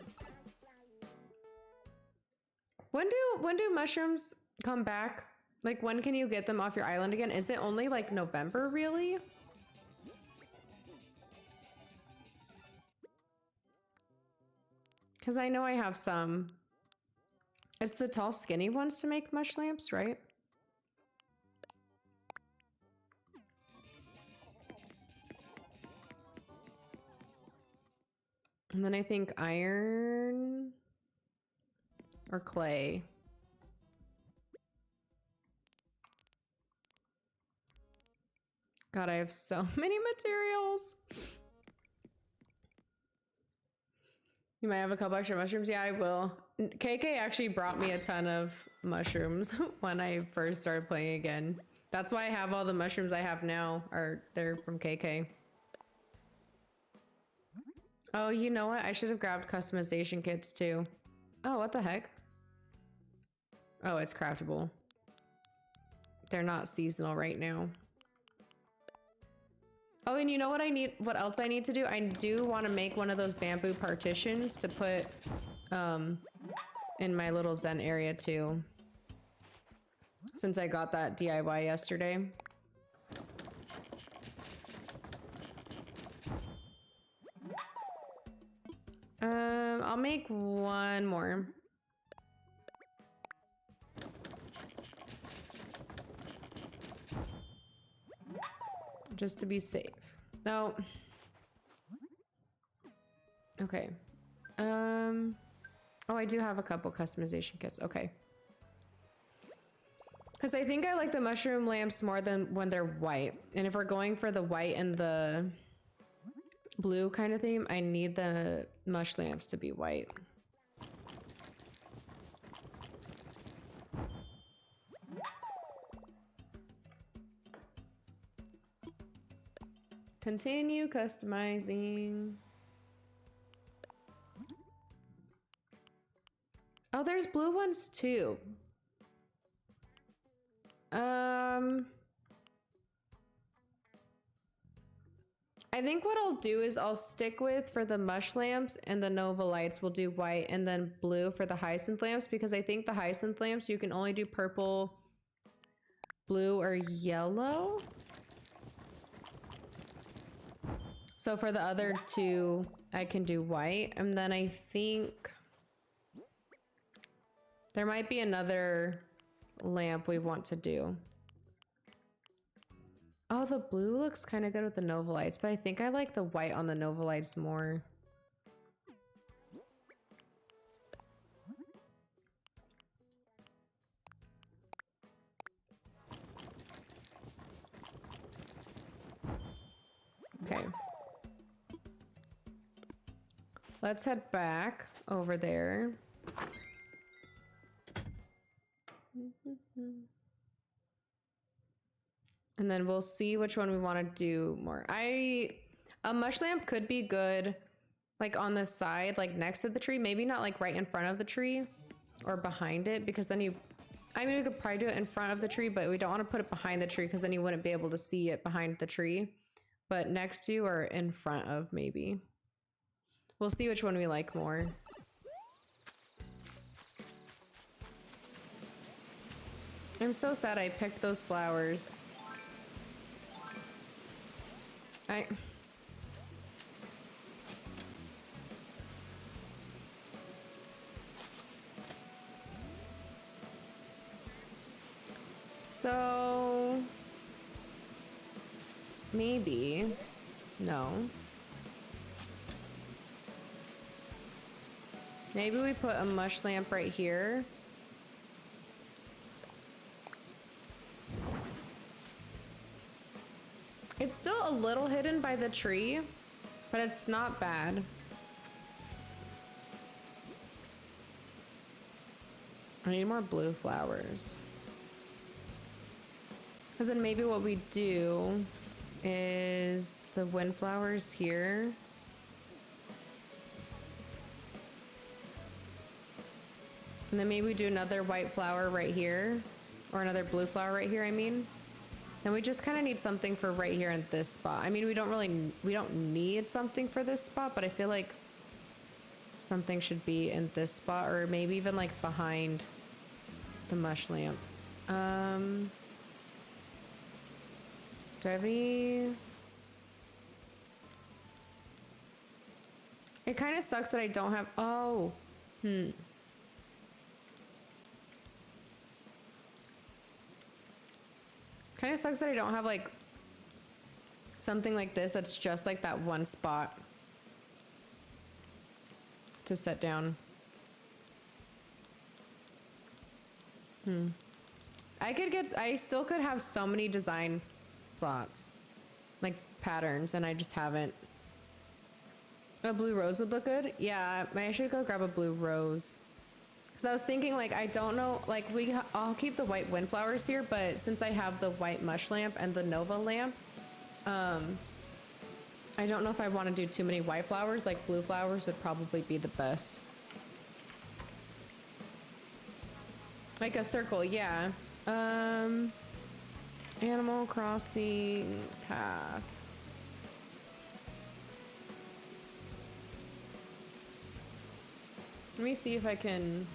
When do mushrooms come back? Like, when can you get them off your island again? Is it only like November, really? Because I know I have some. It's the tall, skinny ones to make mush lamps, right? And then I think iron or clay. God, I have so many materials. You might have a couple extra mushrooms. Yeah, I will. KK actually brought me a ton of mushrooms when I first started playing again. That's why I have all the mushrooms I have now, are they're from KK. Oh, you know what? I should have grabbed customization kits too. Oh, what the heck? Oh, it's craftable. They're not seasonal right now. Oh, and you know what I need? What else I need to do? I do want to make one of those bamboo partitions to put in my little Zen area too. Since I got that DIY yesterday. I'll make one more. Just to be safe. No. Okay. Oh, I do have a couple customization kits. Okay. Because I think I like the mushroom lamps more than when they're white. And if we're going for the white and the blue kind of theme, I need the mush lamps to be white. Continue customizing. Oh, there's blue ones too. I think what I'll do is I'll stick with, for the mush lamps and the Nova lights, we'll do white and then blue for the hyacinth lamps, because I think the hyacinth lamps you can only do purple, blue, or yellow. So for the other two, I can do white. And then I think there might be another lamp we want to do. Oh, the blue looks kind of good with the Nova lights, but I think I like the white on the Nova lights more. Okay. Let's head back over there. And then we'll see which one we want to do more. A mush lamp could be good, like on the side, like next to the tree. Maybe not like right in front of the tree or behind it, because then I mean, we could probably do it in front of the tree, but we don't want to put it behind the tree because then you wouldn't be able to see it behind the tree. But next to or in front of, maybe. We'll see which one we like more. I'm so sad I picked those flowers. So maybe no. Maybe we put a mush lamp right here. It's still a little hidden by the tree, but it's not bad. I need more blue flowers. Because then maybe what we do is the windflowers here. And then maybe we do another white flower right here, or another blue flower right here, I mean. And we just kind of need something for right here in this spot. I mean, we don't need something for this spot, but I feel like something should be in this spot, or maybe even like behind the mush lamp. Do I have any? It kind of sucks that I don't have, Kind of sucks that I don't have like something like this that's just like that one spot. to set down. I still could have so many design slots, like patterns, and I just haven't. A blue rose would look good. Yeah, I should go grab a blue rose. Cause I was thinking, like, I don't know, like I'll keep the white windflowers here, but since I have the white mush lamp and the Nova lamp, I don't know if I want to do too many white flowers. Like blue flowers would probably be the best. Like a circle, yeah. Animal Crossing path. Let me see if I can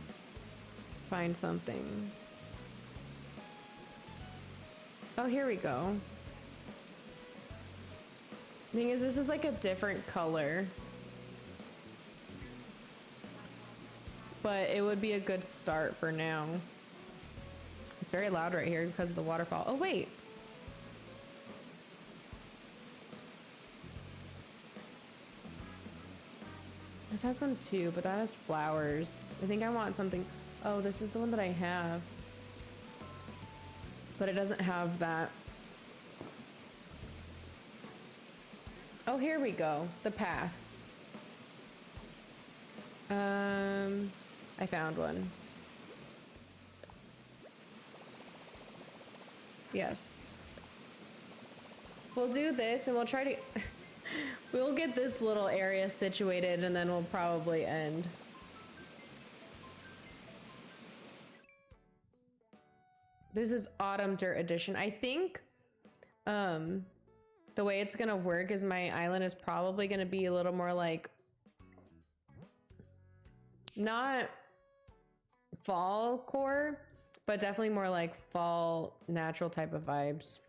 find something. Oh, here we go. Thing is, this is like a different color. But it would be a good start for now. It's very loud right here because of the waterfall. Oh, wait. This has one too, but that has flowers. I think I want something. Oh, this is the one that I have. But it doesn't have that. Oh, here we go. The path. I found one. Yes. We'll do this and we'll try to... We'll get this little area situated and then we'll probably end. This is Autumn Dirt Edition. I think the way it's gonna work is my island is probably gonna be a little more like not fall core, but definitely more like fall natural type of vibes.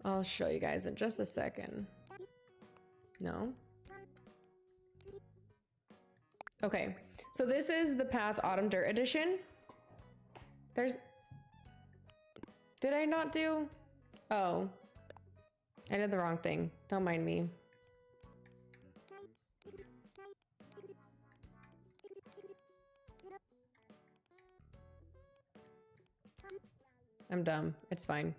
I'll show you guys in just a second. No? Okay, so this is the Path Autumn Dirt Edition. There's... Did I not do? Oh. I did the wrong thing. Don't mind me. I'm dumb. It's fine.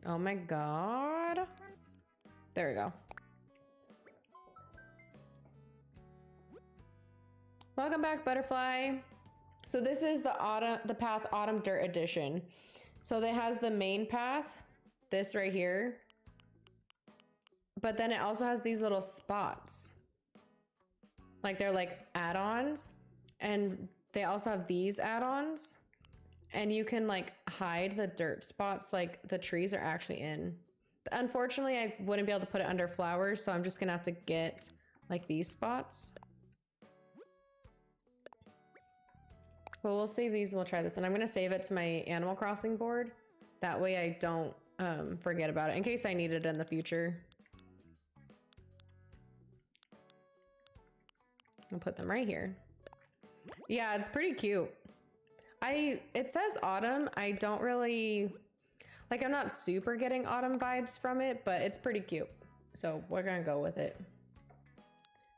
Oh my god. There we go. Welcome back, Butterfly. So this is the Path Autumn Dirt Edition. So it has the main path, this right here. But then it also has these little spots. Like they're like add-ons. And they also have these add-ons. And you can like hide the dirt spots like the trees are actually in. Unfortunately, I wouldn't be able to put it under flowers, so I'm just gonna have to get like these spots. Well, we'll save these and we'll try this. And I'm gonna save it to my Animal Crossing board. That way I don't forget about it in case I need it in the future. I'll put them right here. Yeah, it's pretty cute. It says autumn. I don't really, like, I'm not super getting autumn vibes from it, but it's pretty cute. So we're gonna go with it.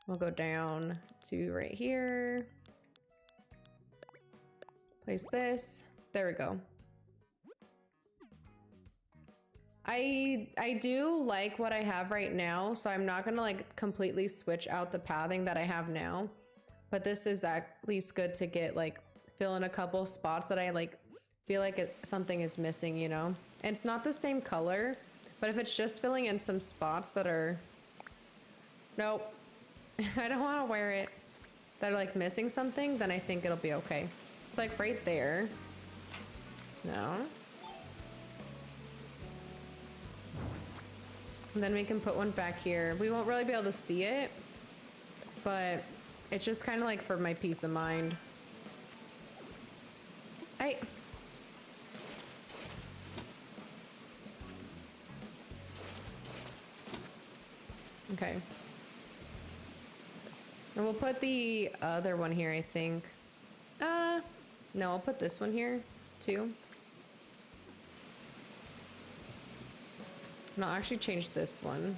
We'll go down to right here. Place this. There we go. I do like what I have right now, so I'm not gonna like completely switch out the pathing that I have now. But this is at least good to get like fill in a couple spots that I like feel like something is missing, you know? And it's not the same color, but if it's just filling in some spots that are, nope, I don't want to wear it, that are like missing something, then I think it'll be okay. It's like right there. No. And then we can put one back here. We won't really be able to see it, but it's just kind of like for my peace of mind. Okay. And we'll put the other one here, I think. No, I'll put this one here too. And I'll actually change this one.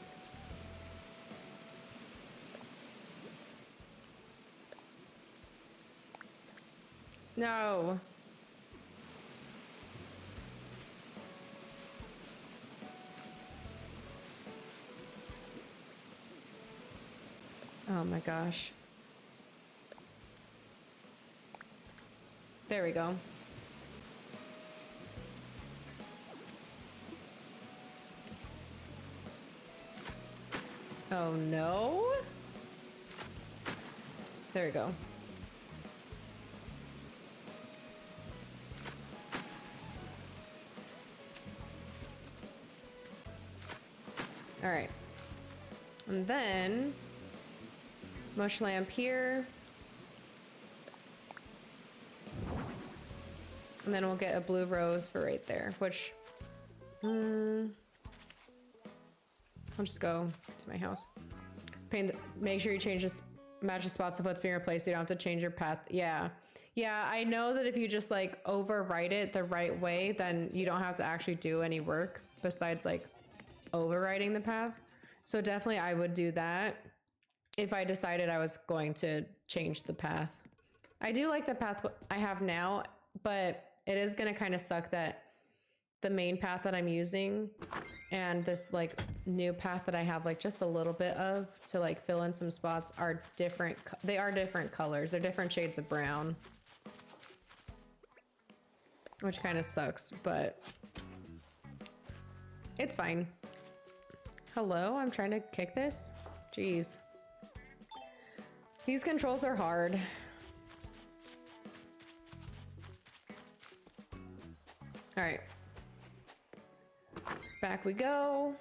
No. Oh my gosh. There we go. Oh no. There we go. All right. And then mush lamp here. And then we'll get a blue rose for right there, which I'll just go to my house. Make sure you change this, match the spots of what's being replaced. You don't have to change your path. Yeah. Yeah, I know that if you just like overwrite it the right way, then you don't have to actually do any work besides like overwriting the path. So definitely I would do that if I decided I was going to change the path. I do like the path I have now, but it is going to kind of suck that the main path that I'm using and this like new path that I have like just a little bit of to like fill in some spots are different. They are different colors. They're different shades of brown, which kind of sucks, but it's fine. Hello, I'm trying to kick this. Jeez. These controls are hard. All right. Back we go.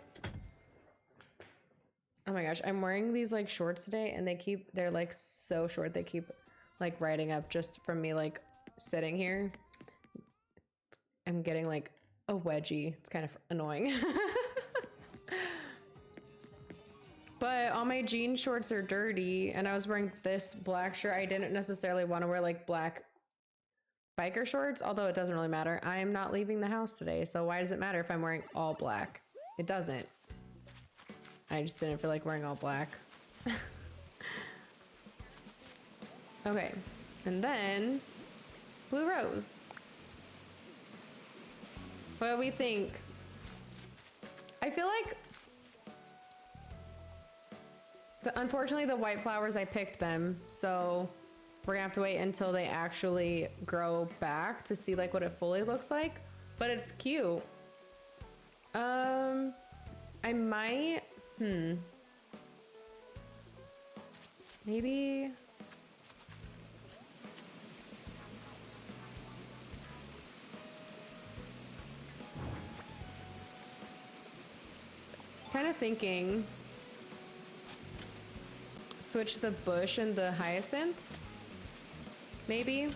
Oh my gosh, I'm wearing these like shorts today and they're like so short. They keep like riding up just from me like sitting here. I'm getting like a wedgie. It's kind of annoying. But all my jean shorts are dirty and I was wearing this black shirt. I didn't necessarily want to wear like black biker shorts, although it doesn't really matter. I am not leaving the house today, so why does it matter if I'm wearing all black? It doesn't. I just didn't feel like wearing all black. Okay, and then blue rose. What do we think? I feel like unfortunately the white flowers, I picked them, so we're gonna have to wait until they actually grow back to see like what it fully looks like, but it's cute. I might, maybe. Kind of thinking switch the bush and the hyacinth. Maybe.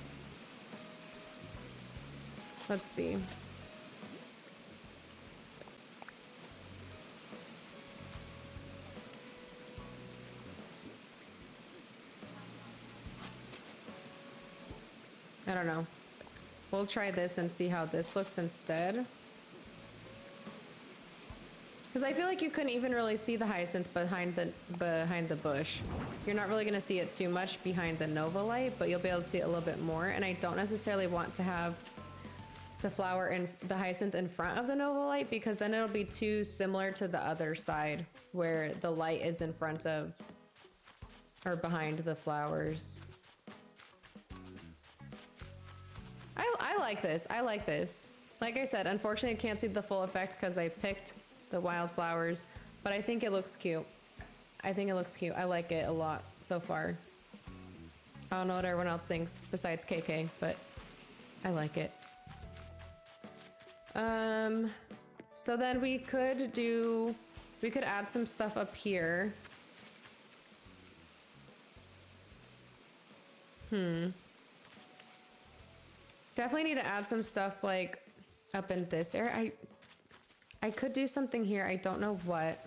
Let's see. I don't know. We'll try this and see how this looks instead. Because I feel like you couldn't even really see the hyacinth behind the bush. You're not really going to see it too much behind the Nova light, but you'll be able to see it a little bit more. And I don't necessarily want to have the flower and the hyacinth in front of the Nova light, because then it'll be too similar to the other side where the light is in front of or behind the flowers. I like this. I like this. Like I said, unfortunately I can't see the full effect because I picked the wildflowers, but I think it looks cute. I think it looks cute. I like it a lot so far. I don't know what everyone else thinks besides KK, but I like it. So then we could add some stuff up here. Definitely need to add some stuff like up in this area. I could do something here. I don't know what.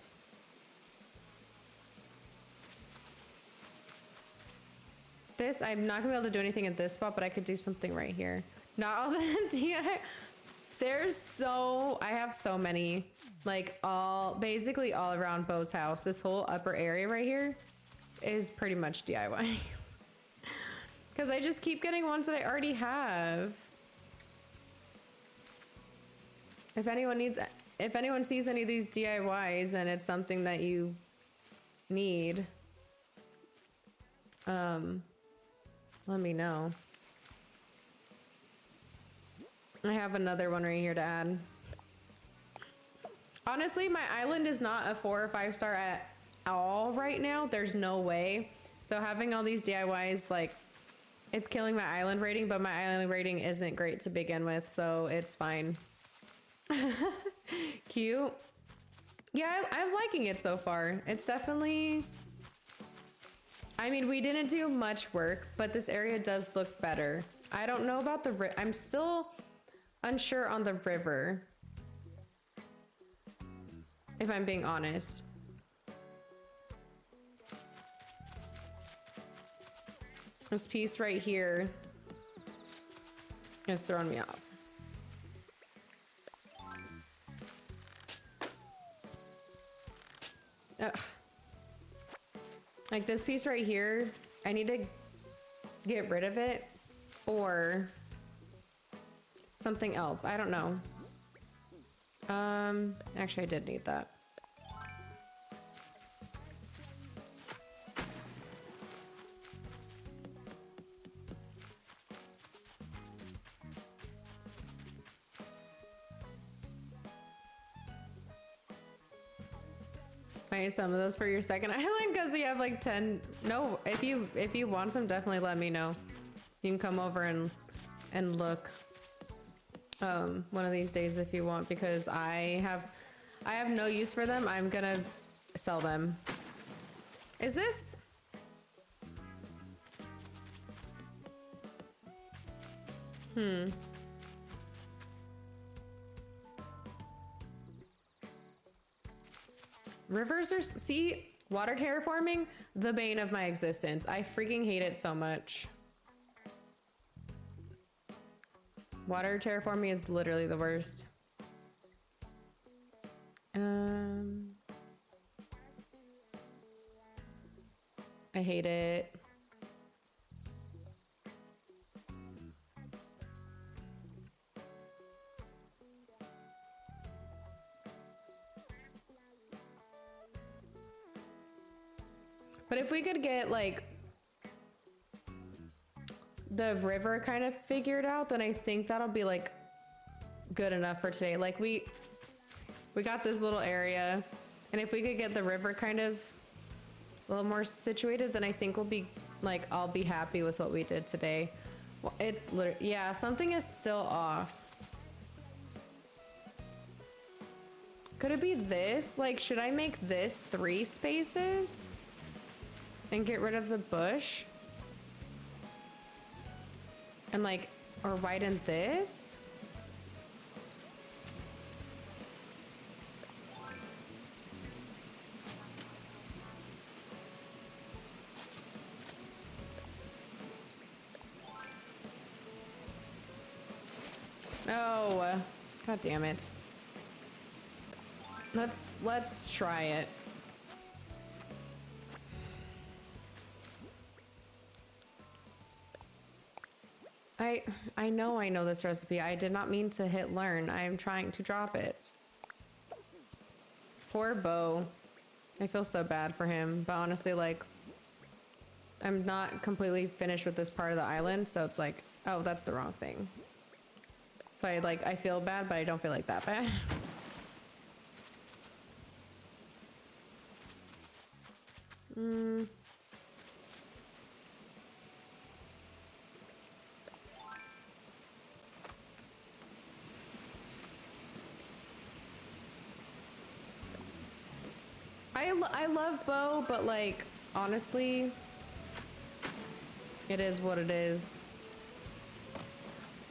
This, I'm not gonna be able to do anything at this spot, but I could do something right here. Not all the DI. I have so many, like basically all around Bo's house. This whole upper area right here is pretty much DIYs. Because I just keep getting ones that I already have. If anyone sees any of these DIYs and it's something that you need, let me know. I have another one right here to add. Honestly, my island is not a 4 or 5 star at all right now. There's no way. So having all these DIYs, like, it's killing my island rating, but my island rating isn't great to begin with, so it's fine. Cute. Yeah, I'm liking it so far. It's definitely... I mean, we didn't do much work, but this area does look better. I don't know about the I'm still unsure on the river, if I'm being honest. This piece right here is throwing me off. Ugh. Like this piece right here, I need to get rid of it or something else. I don't know. Actually I did need that. I need some of those for your second island because you have like 10. No, if you want some, definitely let me know. You can come over and look one of these days if you want, because I have no use for them. I'm gonna sell them. Is this? Rivers are, see, water terraforming, the bane of my existence. I freaking hate it so much. Water terraforming is literally the worst. I hate it. But if we could get like the river kind of figured out, then I think that'll be like good enough for today. Like we got this little area, and if we could get the river kind of a little more situated, then I think we'll be like, I'll be happy with what we did today. Well, it's literally, yeah, something is still off. Could it be this? Like, should I make this 3 spaces? And get rid of the bush? And like, or widen this? No, god damn it. Let's try it. I know this recipe. I did not mean to hit learn. I am trying to drop it. Poor Bo. I feel so bad for him, but honestly, like, I'm not completely finished with this part of the island, so it's like, oh, that's the wrong thing. So I feel bad, but I don't feel like that bad. I love Bo, but like, honestly, it is what it is.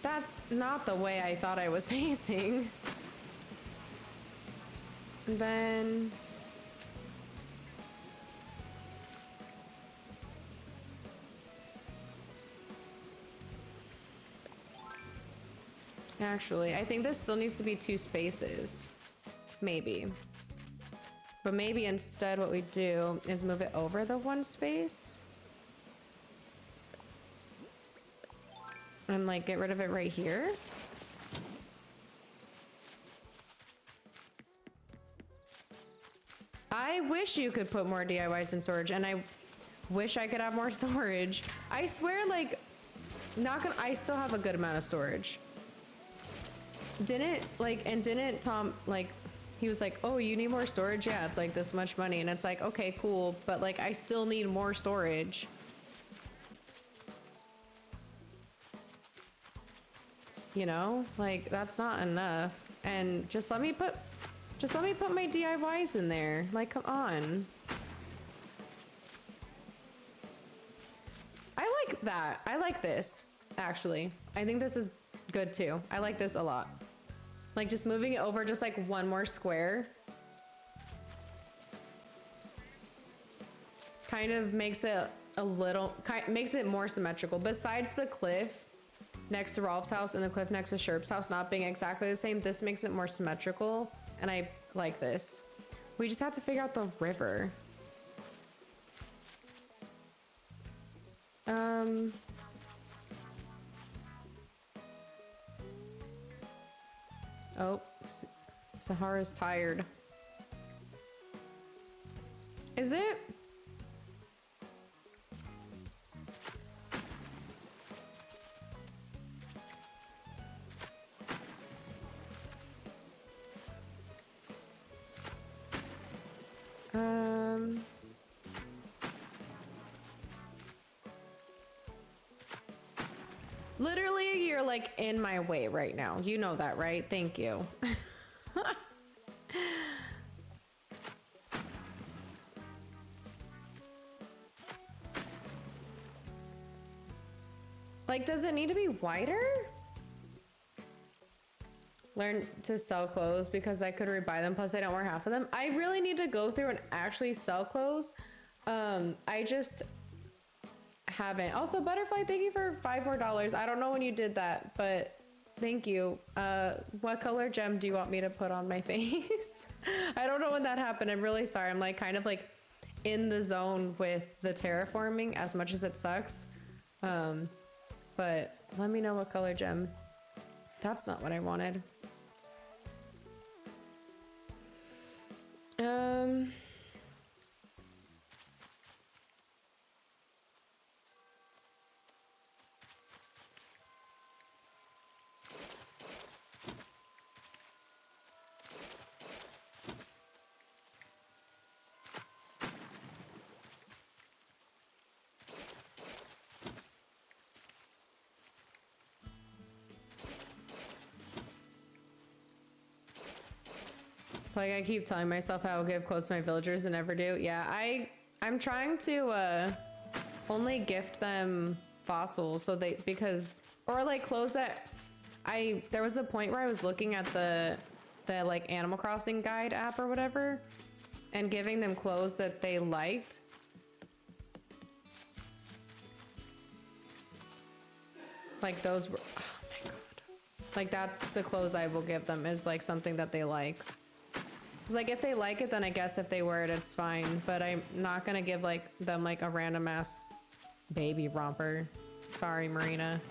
That's not the way I thought I was facing. And then... Actually, I think this still needs to be 2 spaces. Maybe. But maybe instead what we do is move it over the 1 space. And like get rid of it right here. I wish you could put more DIYs in storage, and I wish I could have more storage. I swear, like, I still have a good amount of storage. Didn't Tom, like, he was like, oh, you need more storage? Yeah, it's like this much money. And it's like, okay, cool. But like, I still need more storage. You know, like that's not enough. And just let me put my DIYs in there. Like, come on. I like that. I like this, actually. I think this is good too. I like this a lot. Like just moving it over just like 1 more square. Kind of makes it makes it more symmetrical. Besides the cliff next to Rolf's house and the cliff next to Sherp's house not being exactly the same, this makes it more symmetrical, and I like this. We just have to figure out the river. Oh, Sahara's tired. Is it? Literally, you're like in my way right now. You know that, right? Thank you. Like, does it need to be wider? Learn to sell clothes because I could rebuy them. Plus, I don't wear half of them. I really need to go through and actually sell clothes. I just haven't. Also, Butterfly, thank you for $5 more. I don't know when you did that, but thank you. What color gem do you want me to put on my face? I don't know when that happened. I'm really sorry. I'm like kind of like in the zone with the terraforming as much as it sucks. But let me know what color gem. That's not what I wanted. Like I keep telling myself I will give clothes to my villagers and never do. Yeah, I'm trying to only gift them fossils so or like clothes that there was a point where I was looking at the like Animal Crossing guide app or whatever and giving them clothes that they liked. Like those were, oh my God. Like that's the clothes I will give them, is like something that they like. It's like if they like it, then I guess if they wear it, it's fine. But I'm not gonna give like them like a random ass baby romper. Sorry, Marina.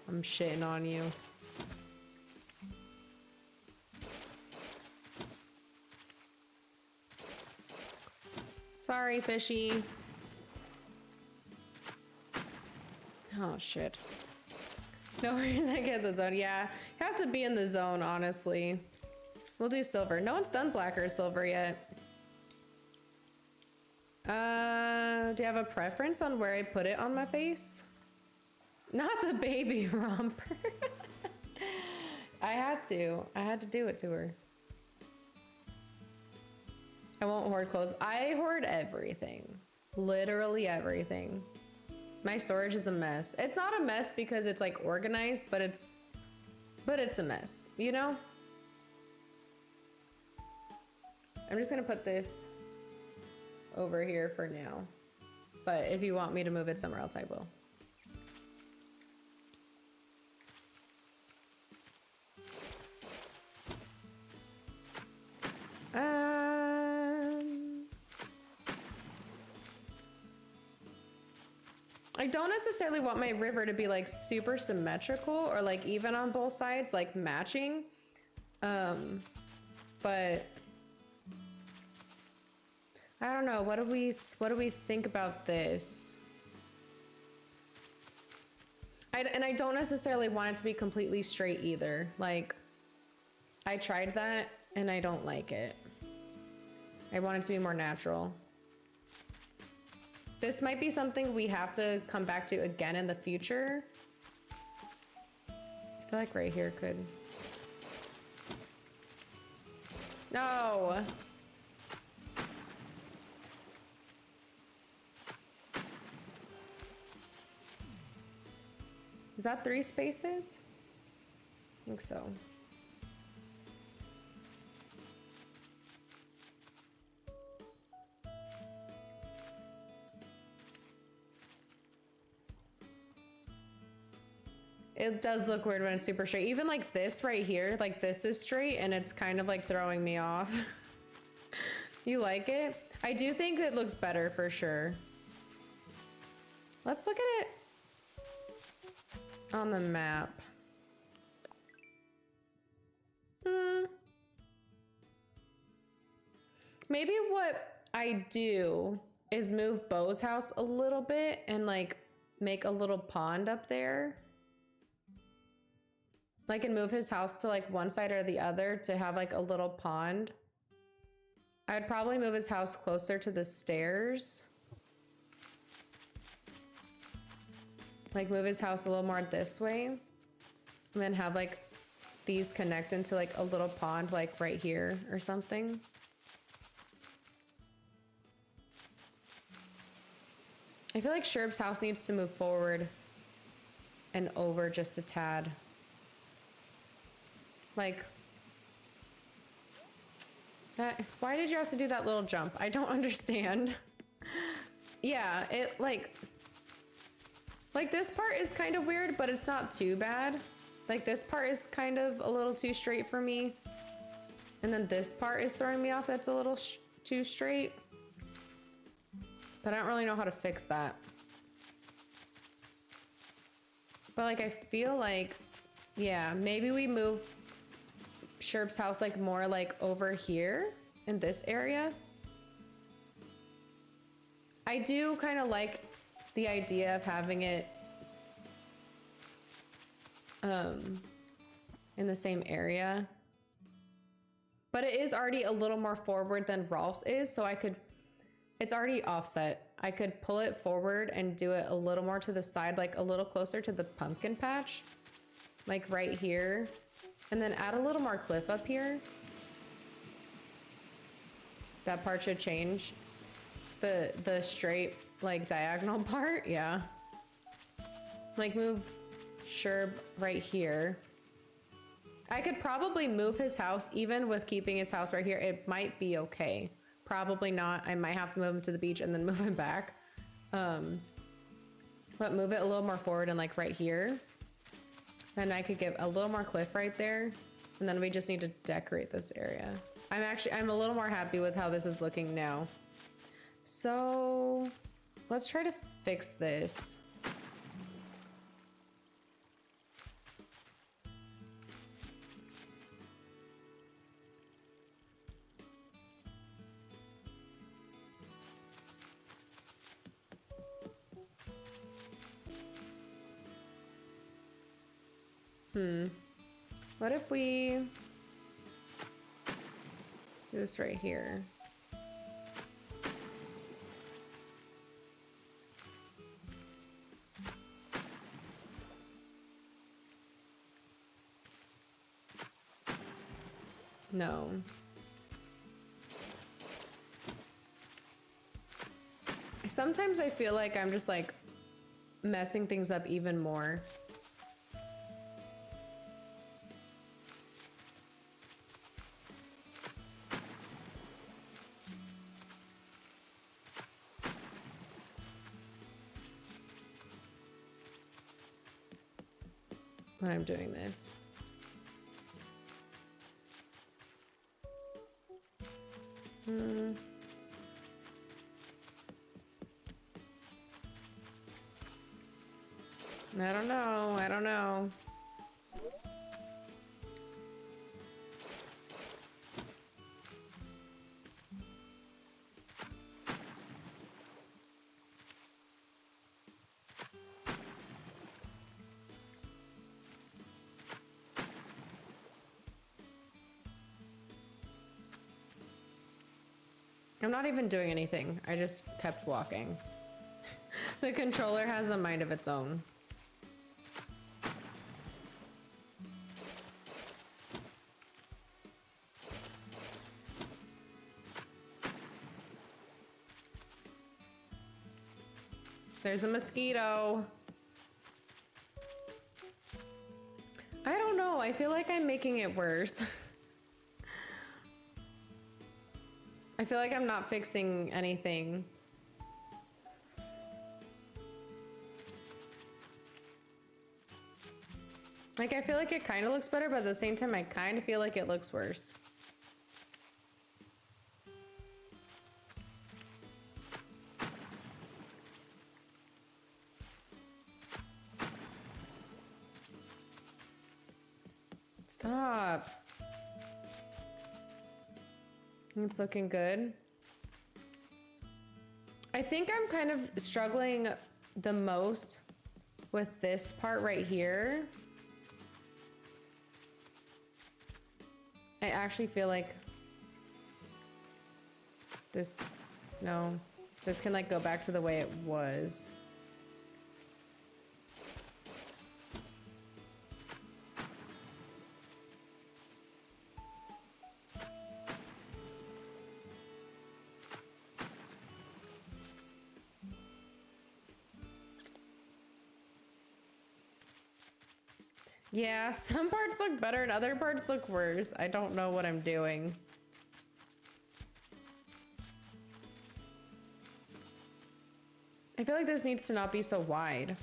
I'm shitting on you. Sorry, fishy. Oh shit. No worries, I get the zone. Yeah, you have to be in the zone, honestly. We'll do silver. No one's done black or silver yet. Do you have a preference on where I put it on my face? Not the baby romper. I had to do it to her. I won't hoard clothes. I hoard everything. Literally everything. My storage is a mess. It's not a mess because it's like organized, but it's a mess, you know? I'm just gonna put this over here for now. But if you want me to move it somewhere else, I will. I don't necessarily want my river to be like super symmetrical or like even on both sides, like matching. But I don't know. What do we think about this? And I don't necessarily want it to be completely straight either. Like, I tried that and I don't like it. I want it to be more natural. This might be something we have to come back to again in the future. I feel like right here could. No. Is that 3 spaces? I think so. It does look weird when it's super straight. Even like this right here, like this is straight and it's kind of like throwing me off. You like it? I do think it looks better for sure. Let's look at it on the map. Maybe what I do is move Bo's house a little bit and like make a little pond up there. Like, and move his house to like one side or the other to have like a little pond. I'd probably move his house closer to the stairs. Like move his house a little more this way. And then have like these connect into like a little pond like right here or something. I feel like Sherb's house needs to move forward and over just a tad. Like, that, why did you have to do that little jump? I don't understand. Yeah, it like this part is kind of weird, but it's not too bad. Like this part is kind of a little too straight for me. And then this part is throwing me off. That's a little too straight. But I don't really know how to fix that. But like, I feel like, yeah, maybe we move Sherb's house like more like over here in this area. I do kind of like the idea of having it in the same area. But it is already a little more forward than Rolf's is, so it's already offset. I could pull it forward and do it a little more to the side, like a little closer to the pumpkin patch, like right here. And then add a little more cliff up here. That part should change. The straight, like diagonal part, yeah. Like move Sherb right here. I could probably move his house even with keeping his house right here. It might be okay. Probably not. I might have to move him to the beach and then move him back. But move it a little more forward and like right here. Then I could give a little more cliff right there. And then we just need to decorate this area. I'm a little more happy with how this is looking now. So let's try to fix this. What if we do this right here? No. Sometimes I feel like I'm just like messing things up even more. When I'm doing this. I don't know. I don't know. I'm not even doing anything. I just kept walking. The controller has a mind of its own. There's a mosquito. I don't know. I feel like I'm making it worse. I feel like I'm not fixing anything. Like, I feel like it kind of looks better, but at the same time, I kind of feel like it looks worse. Stop. It's looking good. I think I'm kind of struggling the most with this part right here. I actually feel like this, no, this can like go back to the way it was. Yeah, some parts look better and other parts look worse. I don't know what I'm doing. I feel like this needs to not be so wide.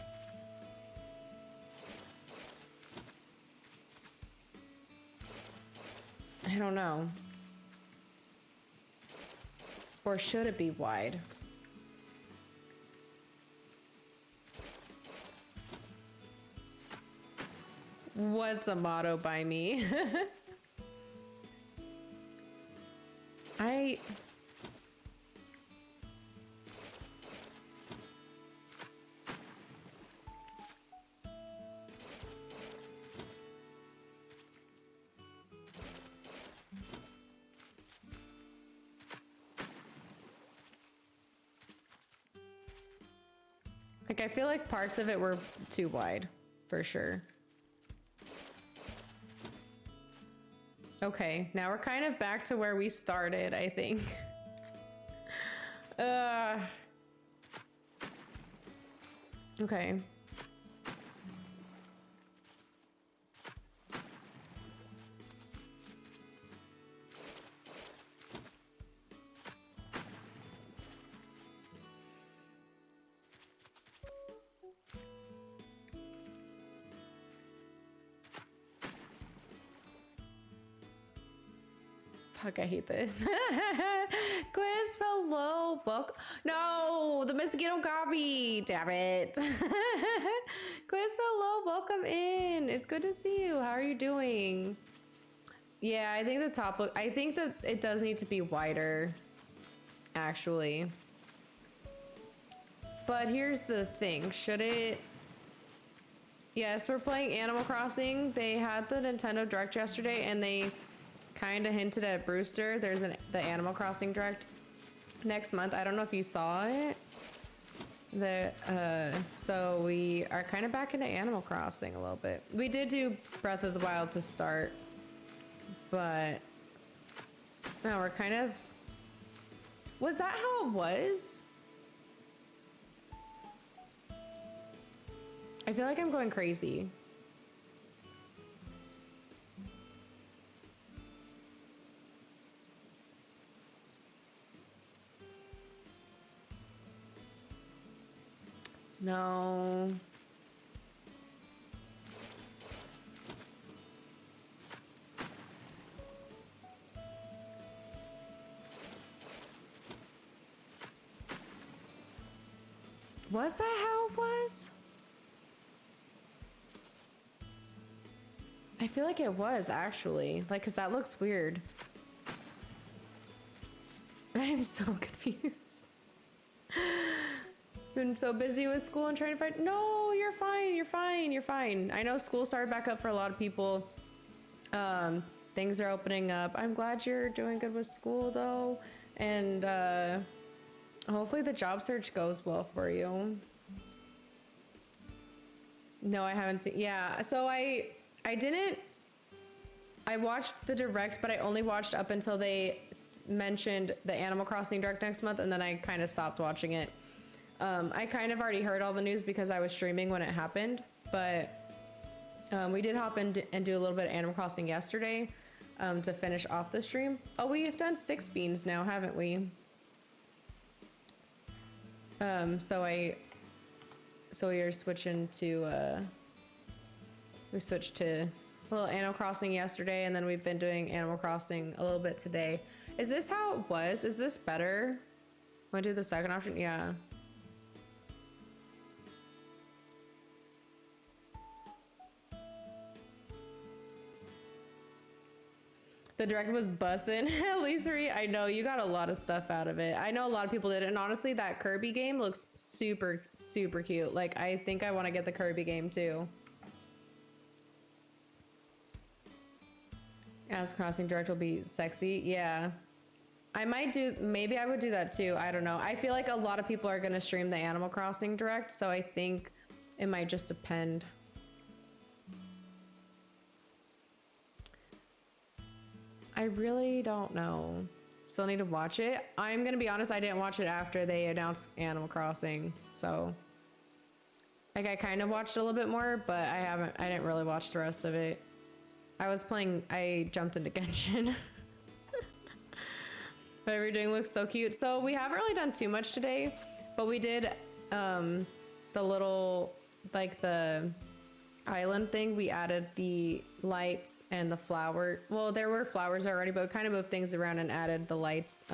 I don't know. Or should it be wide? What's a motto by me? I... Like, I feel like parts of it were too wide, for sure. Okay, now we're kind of back to where we started, I think. Okay. Fuck, I hate this. Quiz hello, book. No, the mosquito got me. Damn it. Quiz hello, welcome in. It's good to see you. How are you doing? Yeah, I think the top look. I think that it does need to be wider, actually. But here's the thing. Should it? Yes, we're playing Animal Crossing. They had the Nintendo Direct yesterday, and they kind of hinted at Brewster. There's the Animal Crossing Direct next month. I don't know if you saw it. So we are kind of back into Animal Crossing a little bit. We did do Breath of the Wild to start, but no, we're kind of... Was that how it was? I feel like I'm going crazy. No. Was that how it was? I feel like it was actually, like, cause that looks weird. I'm so confused. Been so busy with school and trying to find. No, you're fine. You're fine. You're fine. I know school started back up for a lot of people. Things are opening up. I'm glad you're doing good with school though, and hopefully the job search goes well for you. No, I haven't seen. Yeah, so I didn't. I watched the direct, but I only watched up until they mentioned the Animal Crossing direct next month, and then I kind of stopped watching it. I kind of already heard all the news because I was streaming when it happened, but we did hop in and do a little bit of Animal Crossing yesterday to finish off the stream. Oh, we have done 6 beans now, haven't we? So we are switching to, we switched to a little Animal Crossing yesterday, and then we've been doing Animal Crossing a little bit today. Is this how it was? Is this better? Want to do the second option? Yeah. The direct was bussin'. Lisa, I know you got a lot of stuff out of it. I know a lot of people did, and honestly, that Kirby game looks super, super cute. Like, I think I want to get the Kirby game too. Animal Crossing direct will be sexy. Yeah. I might do, maybe I would do that too. I don't know. I feel like a lot of people are going to stream the Animal Crossing direct, so I think it might just depend. I really don't know. Still need to watch it. I'm gonna be honest, I didn't watch it after they announced Animal Crossing, so like I kind of watched a little bit more, but I didn't really watch the rest of it. I jumped into Genshin. But everything looks so cute. So we haven't really done too much today, but we did the little, like the island thing. We added the lights and the flower. Well, there were flowers already, but we kind of moved things around and added the lights.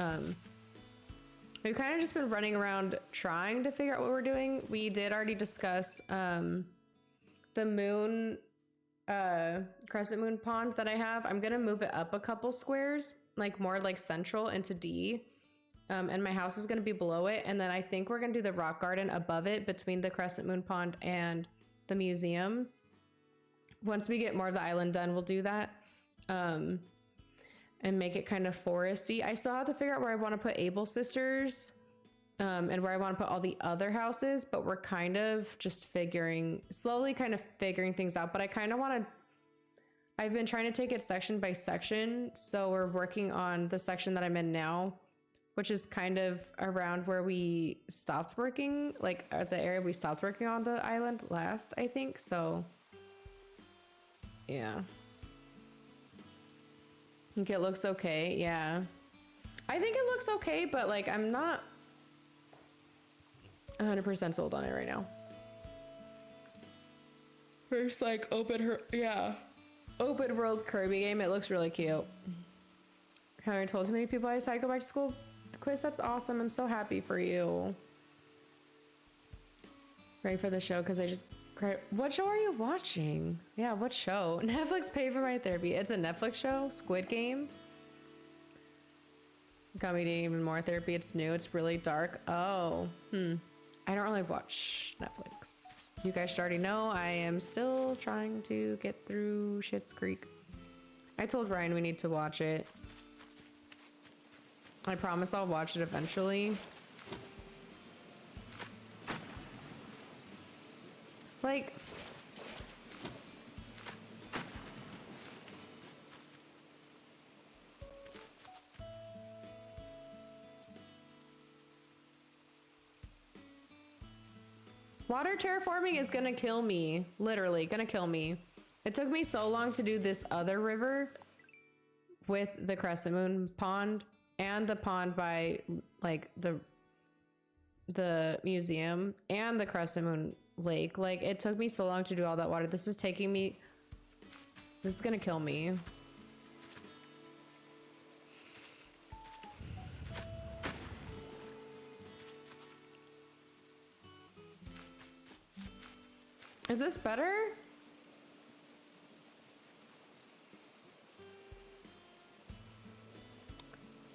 We've kind of just been running around trying to figure out what we're doing. We did already discuss the moon, crescent moon pond that I have. I'm gonna move it up a couple squares, like more like central into D. And my house is gonna be below it. And then I think we're gonna do the rock garden above it between the crescent moon pond and the museum. Once we get more of the island done, we'll do that. And make it kind of foresty. I still have to figure out where I want to put Able Sisters, and where I want to put all the other houses, but we're kind of just slowly kind of figuring things out. But I kind of want to, I've been trying to take it section by section. So we're working on the section that I'm in now, which is kind of around where we stopped working, like at the area we stopped working on the island last, I think. So yeah. I think it looks okay. Yeah. I think it looks okay, but like I'm not 100% sold on it right now. First, like open world Kirby game. It looks really cute. Haven't told too many people I decided to go back to school. Quiz, that's awesome. I'm so happy for you. Ready for the show because I just. What show are you watching? Yeah, what show? Netflix paid for my therapy. It's a Netflix show, Squid Game. Got me needing even more therapy. It's new. It's really dark. Oh, I don't really watch Netflix. You guys should already know I am still trying to get through Schitt's Creek. I told Ryan we need to watch it. I promise I'll watch it eventually. Like, water terraforming is gonna kill me. Literally, gonna kill me. It took me so long to do this other river with the Crescent Moon pond and the pond by, like, the museum and the Crescent Moon lake. Like, it took me so long to do all that water. This is gonna kill me. Is this better?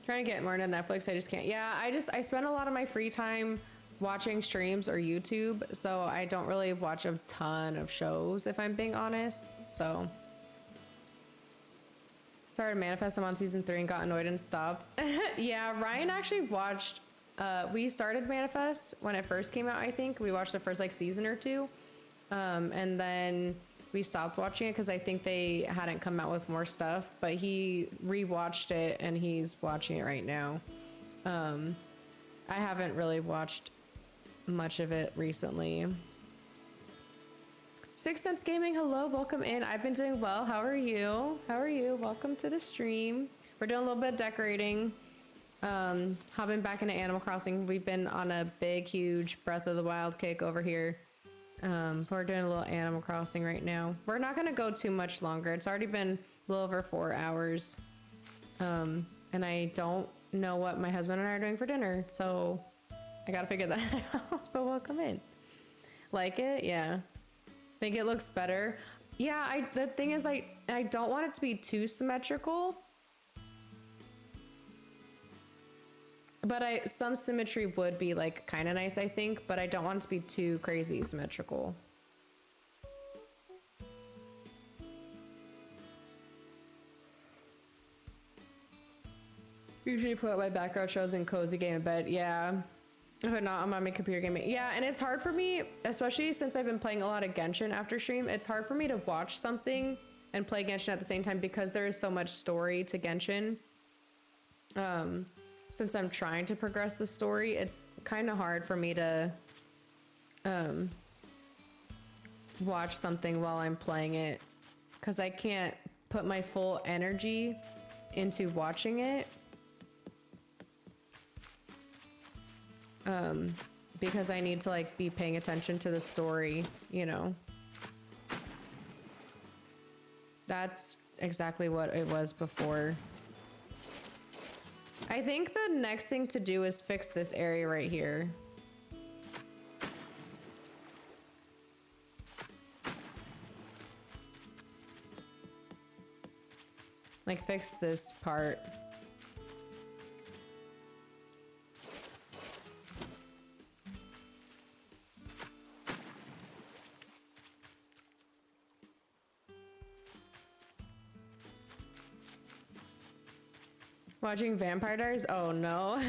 Trying to get more into Netflix. I just can't. Yeah, I spend a lot of my free time watching streams or YouTube, so I don't really watch a ton of shows if I'm being honest. So started Manifest. I'm on season 3 and got annoyed and stopped. Yeah, Ryan actually watched. We started Manifest when it first came out. I think we watched the first like season or two, and then we stopped watching it because I think they hadn't come out with more stuff. But he rewatched it and he's watching it right now. I haven't really watched much of it recently. Sixth Sense Gaming, hello, welcome in. I've been doing well. How are you? How are you? Welcome to the stream. We're doing a little bit of decorating. Hopping back into Animal Crossing. We've been on a big, huge Breath of the Wild kick over here. We're doing a little Animal Crossing right now. We're not gonna go too much longer. It's already been a little over 4 hours. And I don't know what my husband and I are doing for dinner, so I gotta figure that out. But welcome in. Like it? Yeah. Think it looks better? Yeah, the thing is I don't want it to be too symmetrical. But some symmetry would be like kind of nice, I think, but I don't want it to be too crazy symmetrical. Usually put up my background shows and cozy game in bed. Yeah. If not, I'm on my computer gaming. Yeah, and it's hard for me, especially since I've been playing a lot of Genshin after stream. It's hard for me to watch something and play Genshin at the same time because there is so much story to Genshin. Since I'm trying to progress the story, it's kind of hard for me to watch something while I'm playing it because I can't put my full energy into watching it. Because I need to like be paying attention to the story, you know. That's exactly what it was before. I think the next thing to do is fix this area right here. Like fix this part. Watching Vampire Diaries? Oh no.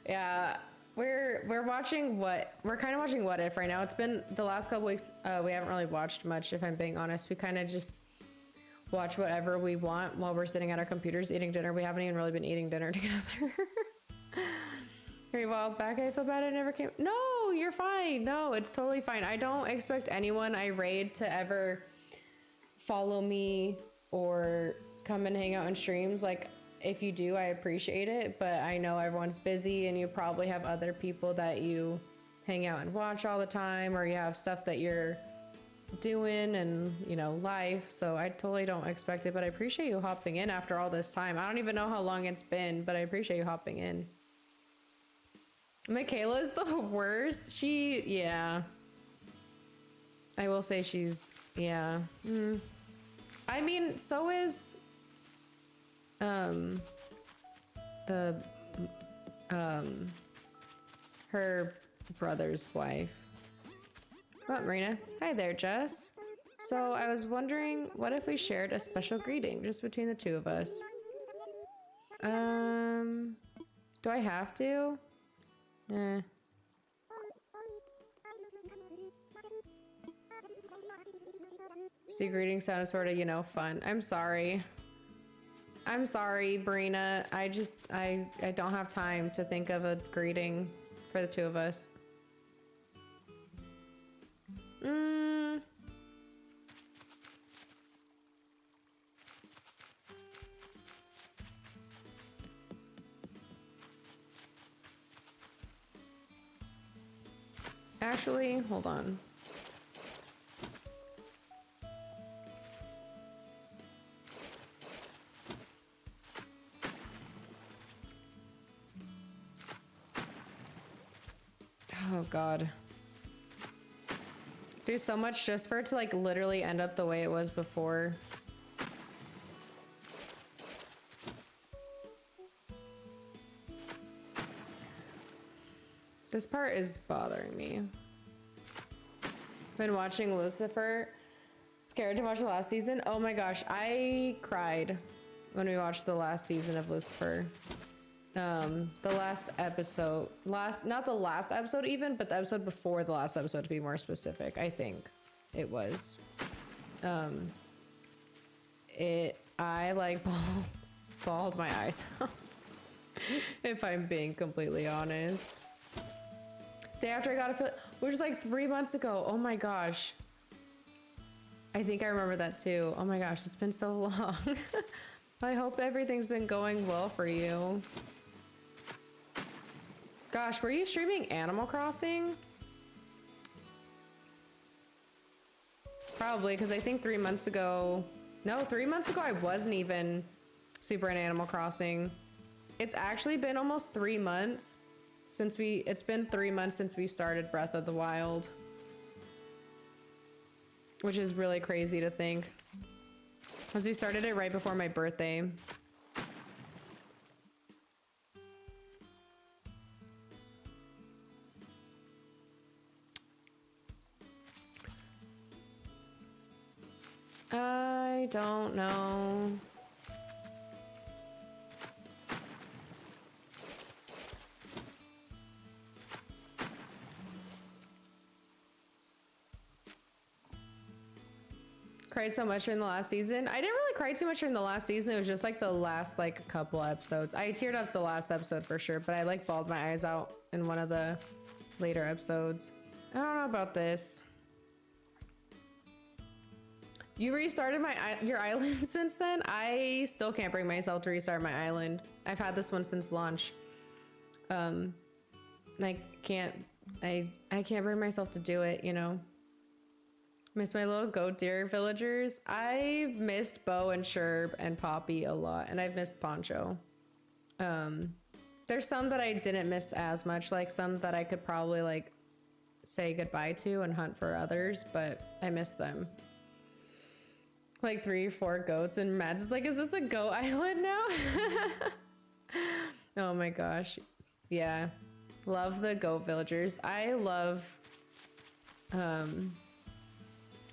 Yeah, we're watching we're kind of watching What If right now. It's been the last couple weeks. We haven't really watched much, if I'm being honest. We kind of just watch whatever we want while we're sitting at our computers eating dinner. We haven't even really been eating dinner together. Very well, back. I feel bad I never came. No, you're fine. No, it's totally fine. I don't expect anyone I raid to ever follow me or come and hang out on streams. Like, if you do, I appreciate it, but I know everyone's busy and you probably have other people that you hang out and watch all the time, or you have stuff that you're doing and, you know, life. So I totally don't expect it, but I appreciate you hopping in after all this time. I don't even know how long it's been, but I appreciate you hopping in. Michaela's the worst. Yeah. I will say she's, yeah. I mean, so is her brother's wife. What, Marina? Hi there, Jess. So I was wondering, what if we shared a special greeting just between the two of us? Do I have to? See, greeting sounded sort of, you know, fun. I'm sorry. I'm sorry, Brina. I don't have time to think of a greeting for the two of us. Actually, hold on. Oh God. Do so much just for it to like literally end up the way it was before. This part is bothering me. Been watching Lucifer. Scared to watch the last season. Oh my gosh, I cried when we watched the last season of Lucifer. The last episode, not the last episode even, but the episode before the last episode, to be more specific. I think it was. I like bawled my eyes out. If I'm being completely honest. Day after I got a fill, which was like 3 months ago. Oh my gosh. I think I remember that too. Oh my gosh, it's been so long. I hope everything's been going well for you. Gosh, were you streaming Animal Crossing? Probably, because I think 3 months ago, no, 3 months ago I wasn't even super in Animal Crossing. It's actually been almost 3 months since it's been 3 months since we started Breath of the Wild. Which is really crazy to think. Because we started it right before my birthday. I don't know. Cried so much during the last season. I didn't really cry too much during the last season. It was just like the last like couple episodes. I teared up the last episode for sure, but I like bawled my eyes out in one of the later episodes. I don't know about this. You restarted your island since then? I still can't bring myself to restart my island. I've had this one since launch. I can't bring myself to do it, you know. Miss my little goat deer villagers. I missed Bo and Sherb and Poppy a lot, and I've missed Poncho. There's some that I didn't miss as much, like some that I could probably like say goodbye to and hunt for others, but I missed them. Like 3 or 4 goats, and Mads is like, is this a goat island now? Oh my gosh. Yeah. Love the goat villagers. I love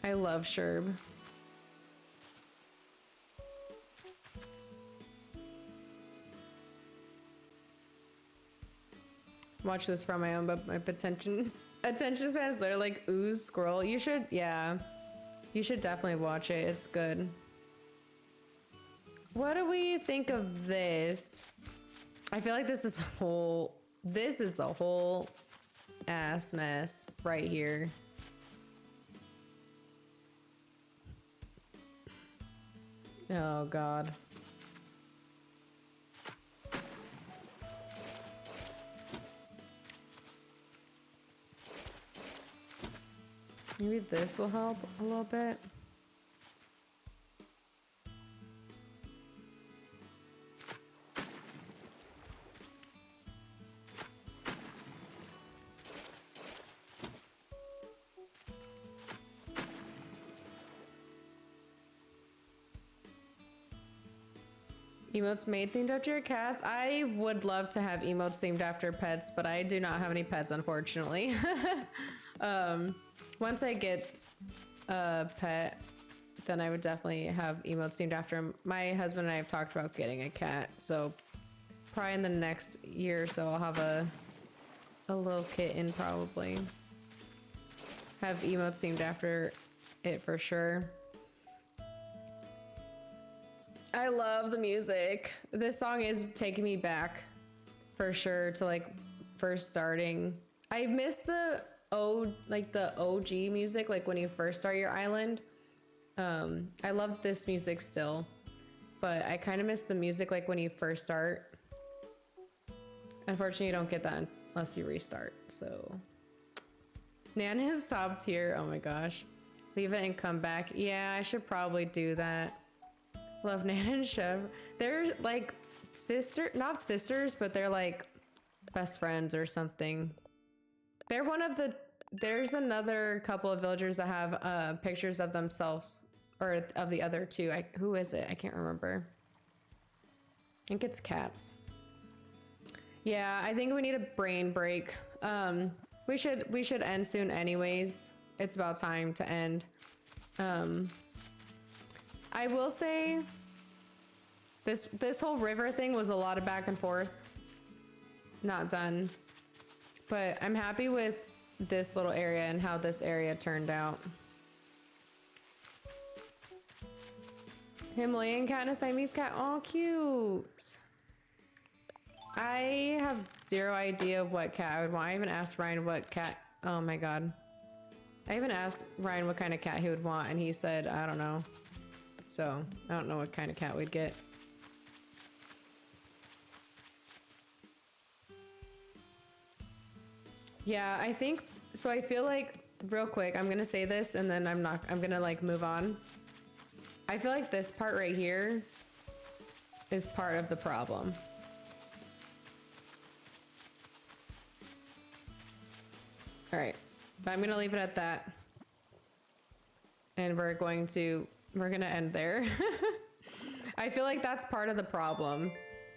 Sherb. Watch this from my own, but my attention span is literally like ooze scroll. You should, yeah. You should definitely watch it. It's good. What do we think of this? I feel like this is the whole ass mess right here. Oh God. Maybe this will help a little bit. Emotes made themed after your cats. I would love to have emotes themed after pets, but I do not have any pets, unfortunately. Once I get a pet, then I would definitely have emotes themed after him. My husband and I have talked about getting a cat, so probably in the next year or so I'll have a little kitten, probably. Have emotes themed after it for sure. I love the music. This song is taking me back for sure to like first starting. I miss the OG music, like when you first start your island. I love this music still, but I kind of miss the music like when you first start. Unfortunately, you don't get that unless you restart. So Nan is top tier. Oh my gosh. Leave it and come back. Yeah, I should probably do that. Love Nan and Chev. They're like not sisters, but they're like best friends or something. They're there's another couple of villagers that have pictures of themselves, or of the other two. Who is it? I can't remember. I think it's cats. Yeah, I think we need a brain break. We should end soon anyways. It's about time to end. I will say this whole river thing was a lot of back and forth. Not done. But I'm happy with this little area and how this area turned out. Himalayan cat and a Siamese cat. Oh, cute. I have zero idea what cat I would want. I even asked Ryan what cat. Oh my god. I even asked Ryan what kind of cat he would want, and he said, I don't know. So, I don't know what kind of cat we'd get. Yeah, I think, so I feel like, real quick, I'm gonna say this, and then I'm gonna like move on. I feel like this part right here is part of the problem. All right, but I'm gonna leave it at that. And we're gonna end there. I feel like that's part of the problem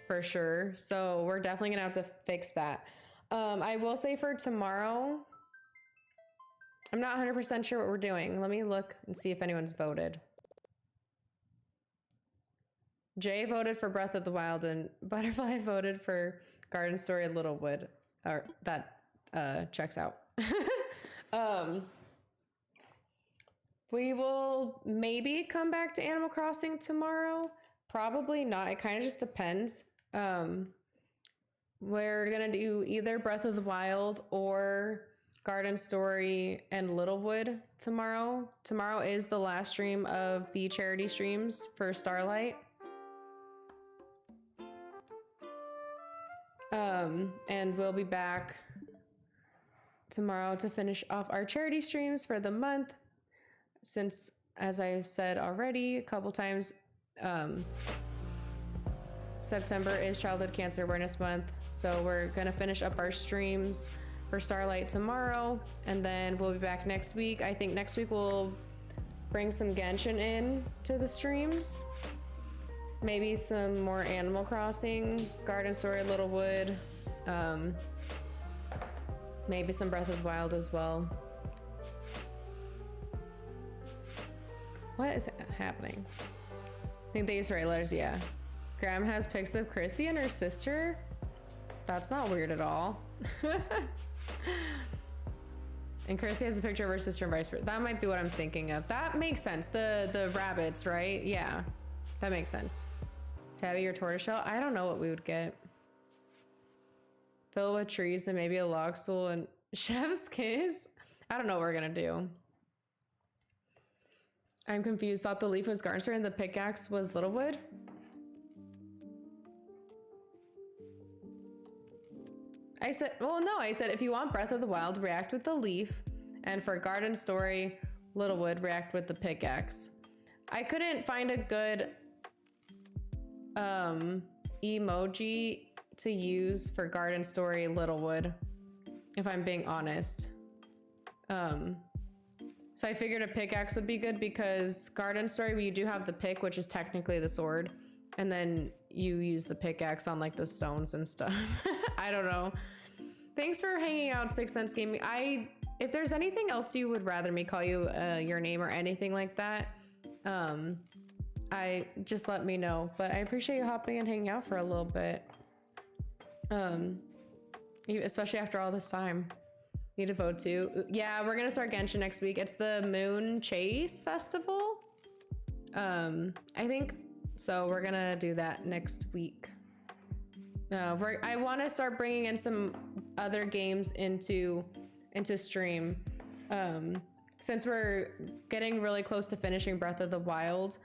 for sure. So we're definitely gonna have to fix that. I will say for tomorrow, I'm not 100% sure what we're doing. Let me look and see if anyone's voted. Jay voted for Breath of the Wild and Butterfly voted for Garden Story Littlewood. Or that checks out. We will maybe come back to Animal Crossing tomorrow. Probably not. It kind of just depends. We're gonna do either Breath of the Wild or Garden Story and Littlewood tomorrow. Tomorrow is the last stream of the charity streams for Starlight. And we'll be back tomorrow to finish off our charity streams for the month. Since, as I said already a couple times, September is Childhood Cancer Awareness Month. So we're gonna finish up our streams for Starlight tomorrow, and then we'll be back next week. I think next week we'll bring some Genshin in to the streams. Maybe some more Animal Crossing, Garden Story, Littlewood, maybe some Breath of the Wild as well. What is happening? I think they used the right letters, yeah. Graham has pics of Chrissy and her sister. That's not weird at all. And Chrissy has a picture of her sister and vice versa. That might be what I'm thinking of. That makes sense. The rabbits, right? Yeah, that makes sense. Tabby or tortoiseshell? I don't know what we would get. Fill with trees and maybe a log stool and chef's kiss? I don't know what we're gonna do. I'm confused. Thought the leaf was Garden Story and the pickaxe was Littlewood? I said, well, no, I said if you want Breath of the Wild, react with the leaf. And for Garden Story, Littlewood, react with the pickaxe. I couldn't find a good emoji to use for Garden Story, Littlewood, if I'm being honest. So I figured a pickaxe would be good because Garden Story, you do have the pick, which is technically the sword. And then you use the pickaxe on like the stones and stuff. I don't know. Thanks for hanging out, 6 Cents Gaming. If there's anything else you would rather me call you your name or anything like that, I just let me know. But I appreciate you hopping and hanging out for a little bit. Especially after all this time. Need to vote too. Yeah, we're gonna start Genshin next week. It's the Moon Chase Festival. I think so. We're gonna do that next week. I want to start bringing in some other games into stream. Since we're getting really close to finishing Breath of the Wild.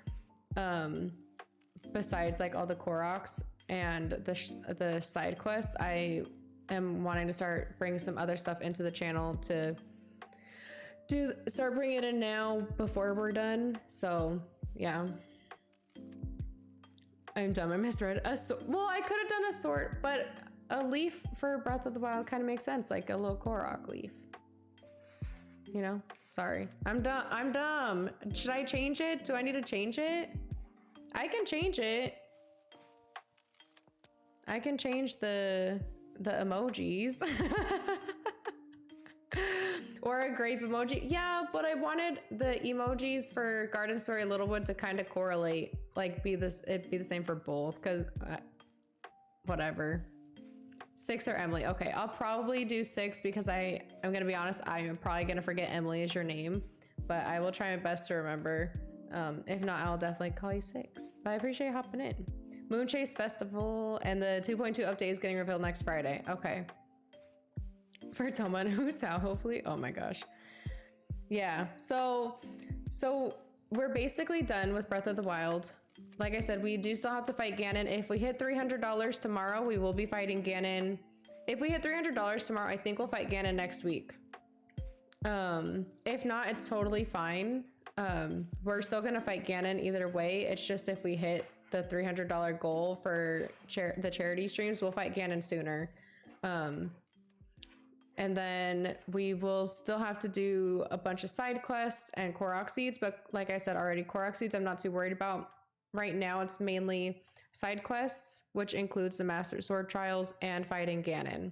Besides like all the Koroks and the side quests, I am wanting to start bringing some other stuff into the channel to start bringing it in now before we're done. So yeah, I'm dumb. I misread well, I could have done a sword, but a leaf for Breath of the Wild kind of makes sense, like a little Korok leaf, you know. Sorry, I'm dumb. Should I change it? Do I need to change it? I can change it. I can change the the emojis. Or a grape emoji. Yeah, but I wanted the emojis for Garden Story Littlewood to kind of correlate, like it'd be the same for both, because whatever. 6 or Emily. Okay, I'll probably do 6 because I'm gonna be honest, I'm probably gonna forget Emily is your name, but I will try my best to remember. If not, I'll definitely call you 6. But I appreciate you hopping in. Moonchase Festival and the 2.2 update is getting revealed next Friday. Okay. For Toma and Hutao, hopefully. Oh my gosh. Yeah. So we're basically done with Breath of the Wild. Like I said, we do still have to fight Ganon. If we hit $300 tomorrow, we will be fighting Ganon. If we hit $300 tomorrow, I think we'll fight Ganon next week. If not, it's totally fine. We're still gonna fight Ganon either way. It's just if we hit the $300 goal for the charity streams, we'll fight Ganon sooner. And then we will still have to do a bunch of side quests and Korok seeds. But like I said already, Korok seeds I'm not too worried about. Right now, it's mainly side quests, which includes the Master Sword trials and fighting Ganon.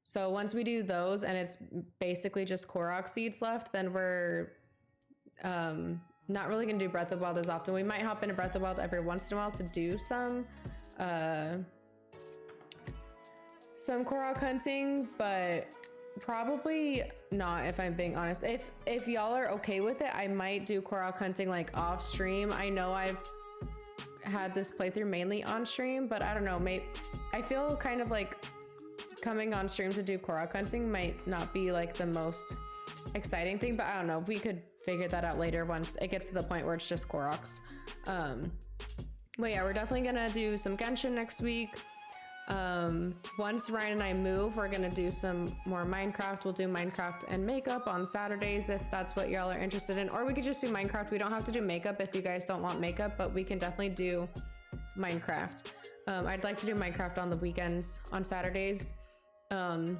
So once we do those and it's basically just Korok seeds left, then we're not really going to do Breath of the Wild as often. We might hop into Breath of the Wild every once in a while to do some Korok hunting, but probably not, if I'm being honest. If y'all are okay with it, I might do Korok hunting like off stream. I know I've had this playthrough mainly on stream, but I don't know, I feel kind of like coming on stream to do Korok hunting might not be like the most exciting thing, but I don't know, we could figure that out later once it gets to the point where it's just Koroks. But yeah, we're definitely gonna do some Genshin next week. Once Ryan and I move, we're gonna do some more Minecraft. We'll do Minecraft and makeup on Saturdays if that's what y'all are interested in, or we could just do Minecraft. We don't have to do makeup if you guys don't want makeup, but we can definitely do Minecraft. I'd like to do Minecraft on the weekends on Saturdays. And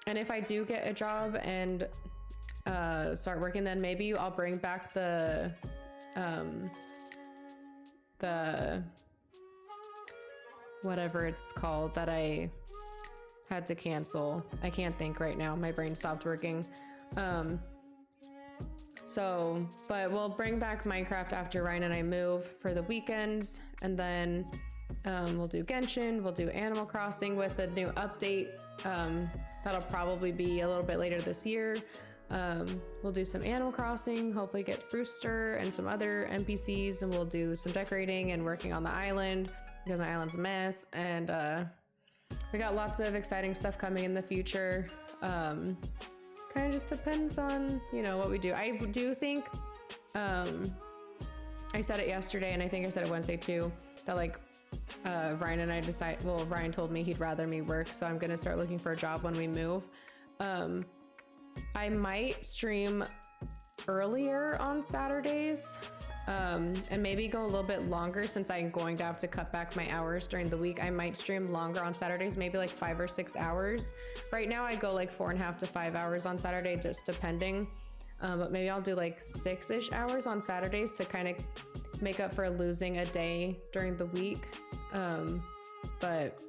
if I do get a job and start working, then maybe I'll bring back the whatever it's called that I had to cancel. I can't think right now. My brain stopped working. But we'll bring back Minecraft after Ryan and I move for the weekends. And then we'll do Genshin, we'll do Animal Crossing with a new update. That'll probably be a little bit later this year. We'll do some Animal Crossing, hopefully get Brewster and some other NPCs, and we'll do some decorating and working on the island because my island's a mess. And we got lots of exciting stuff coming in the future. Kind of just depends on, what we do. I do think, I said it yesterday, and I think I said it Wednesday too, that like Ryan and I Ryan told me he'd rather me work, so I'm gonna start looking for a job when we move. I might stream earlier on Saturdays, and maybe go a little bit longer since I'm going to have to cut back my hours during the week. I might stream longer on Saturdays, maybe like 5 or 6 hours. Right now I go like 4.5 to 5 hours on Saturday, just depending. But maybe I'll do like 6-ish hours on Saturdays to kind of make up for losing a day during the week. But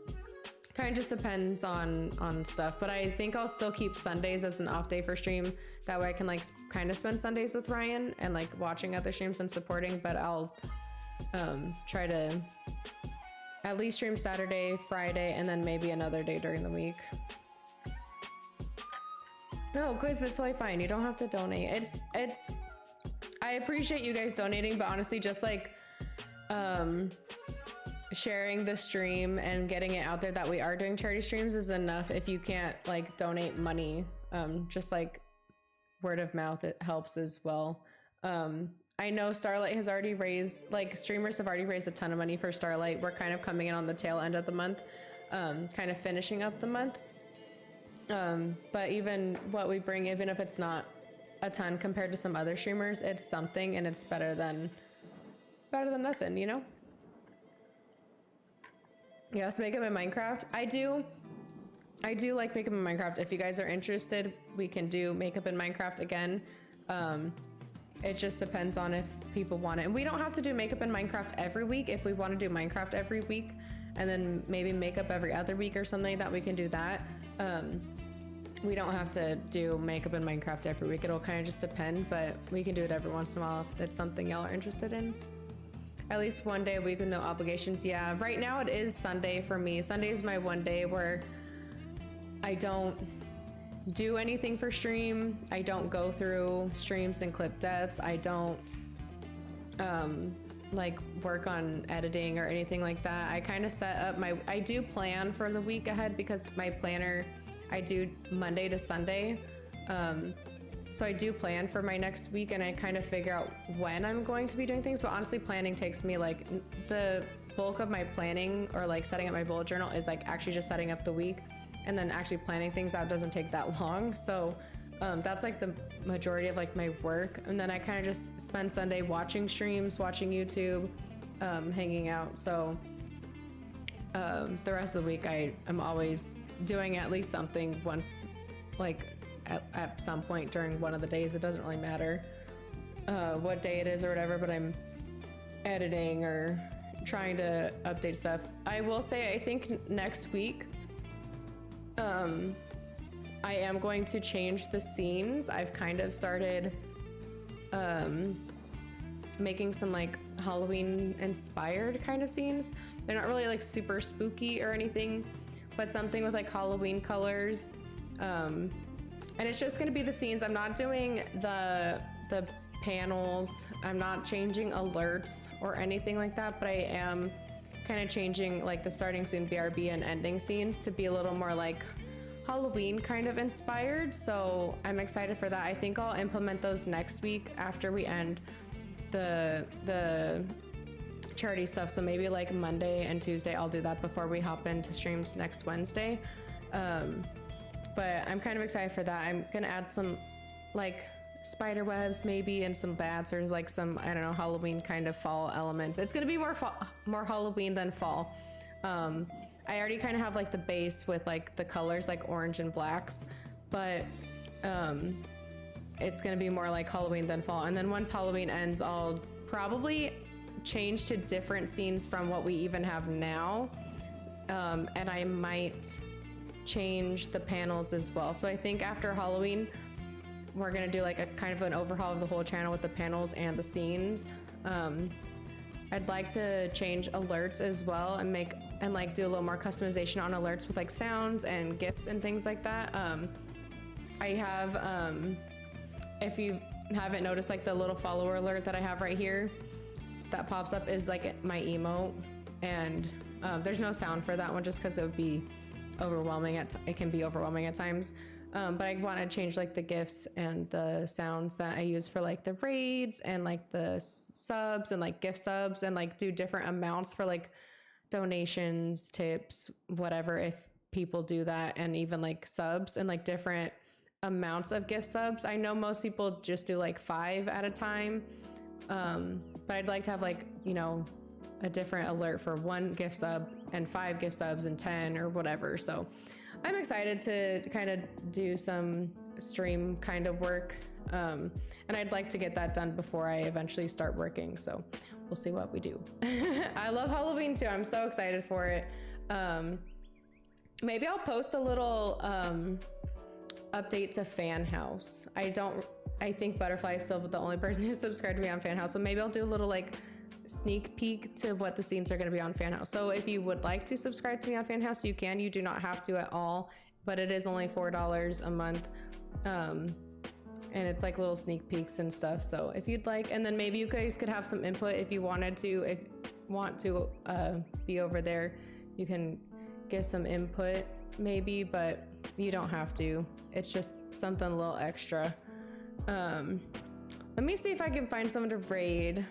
kind of just depends on stuff. But I think I'll still keep Sundays as an off day for stream. That way I can like kind of spend Sundays with Ryan and like watching other streams and supporting. But I'll try to at least stream Saturday, Friday, and then maybe another day during the week. No, quiz, but it's totally fine. You don't have to donate. It's I appreciate you guys donating, but honestly, just like sharing the stream and getting it out there that we are doing charity streams is enough. If you can't like donate money, just like word of mouth, it helps as well. I know Starlight has already raised, like streamers have already raised a ton of money for Starlight. We're kind of coming in on the tail end of the month, kind of finishing up the month. But even what we bring, even if it's not a ton compared to some other streamers, it's something, and it's better than nothing, you know? Yes, makeup in Minecraft. I do like makeup in Minecraft. If you guys are interested, we can do makeup in Minecraft again. It just depends on if people want it. And we don't have to do makeup in Minecraft every week. If we want to do Minecraft every week, and then maybe makeup every other week or something like that. We can do that. We don't have to do makeup in Minecraft every week. It'll kind of just depend, but we can do it every once in a while if that's something y'all are interested in. At least one day a week with no obligations. Yeah, right now it is Sunday for me. Sunday is my one day where I don't do anything for stream. I don't go through streams and clip deaths. I don't like work on editing or anything like that. I kind of set up I do plan for the week ahead because my planner, I do Monday to Sunday. So I do plan for my next week and I kind of figure out when I'm going to be doing things. But honestly, planning takes me like the bulk of my planning or like setting up my bullet journal is like actually just setting up the week, and then actually planning things out doesn't take that long. So that's like the majority of like my work. And then I kind of just spend Sunday watching streams, watching YouTube, hanging out. So the rest of the week I'm always doing at least something once, like at some point during one of the days. It doesn't really matter what day it is or whatever, but I'm editing or trying to update stuff. I will say, I think next week, I am going to change the scenes. I've kind of started making some like Halloween inspired kind of scenes. They're not really like super spooky or anything, but something with like Halloween colors. And it's just gonna be the scenes. I'm not doing the panels. I'm not changing alerts or anything like that, but I am kind of changing like the starting scene, BRB, and ending scenes to be a little more like Halloween kind of inspired. So I'm excited for that. I think I'll implement those next week after we end the charity stuff. So maybe like Monday and Tuesday I'll do that before we hop into streams next Wednesday. But I'm kind of excited for that. I'm gonna add some like spider webs maybe and some bats or like some, I don't know, Halloween kind of fall elements. It's gonna be more Halloween than fall. I already kind of have like the base with like the colors like orange and blacks, but it's gonna be more like Halloween than fall. And then once Halloween ends, I'll probably change to different scenes from what we even have now. And I might change the panels as well. So I think after Halloween, we're gonna do like a kind of an overhaul of the whole channel with the panels and the scenes. I'd like to change alerts as well and like do a little more customization on alerts with like sounds and GIFs and things like that. I have, if you haven't noticed, like the little follower alert that I have right here that pops up is like my emote, and there's no sound for that one just because it would be overwhelming. It can be overwhelming at times. But I want to change like the GIFs and the sounds that I use for like the raids and like the subs and like gift subs, and like do different amounts for like donations, tips, whatever, if people do that, and even like subs and like different amounts of gift subs. I know most people just do like 5 at a time. But I'd like to have like, you know, a different alert for 1 gift sub and 5 gift subs and 10 or whatever. So I'm excited to kind of do some stream kind of work. And I'd like to get that done before I eventually start working. So we'll see what we do. I love Halloween too. I'm so excited for it. Maybe I'll post a little update to Fan House. I think Butterfly is still the only person who subscribed to me on Fan House. So maybe I'll do a little like sneak peek to what the scenes are going to be on Fan House. So if you would like to subscribe to me on Fan House, you can. You do not have to at all, but it is only $4 a month. And it's like little sneak peeks and stuff. So if you'd like, and then maybe you guys could have some input if you wanted to, be over there, you can give some input maybe, but you don't have to. It's just something a little extra. Let me see if I can find someone to raid.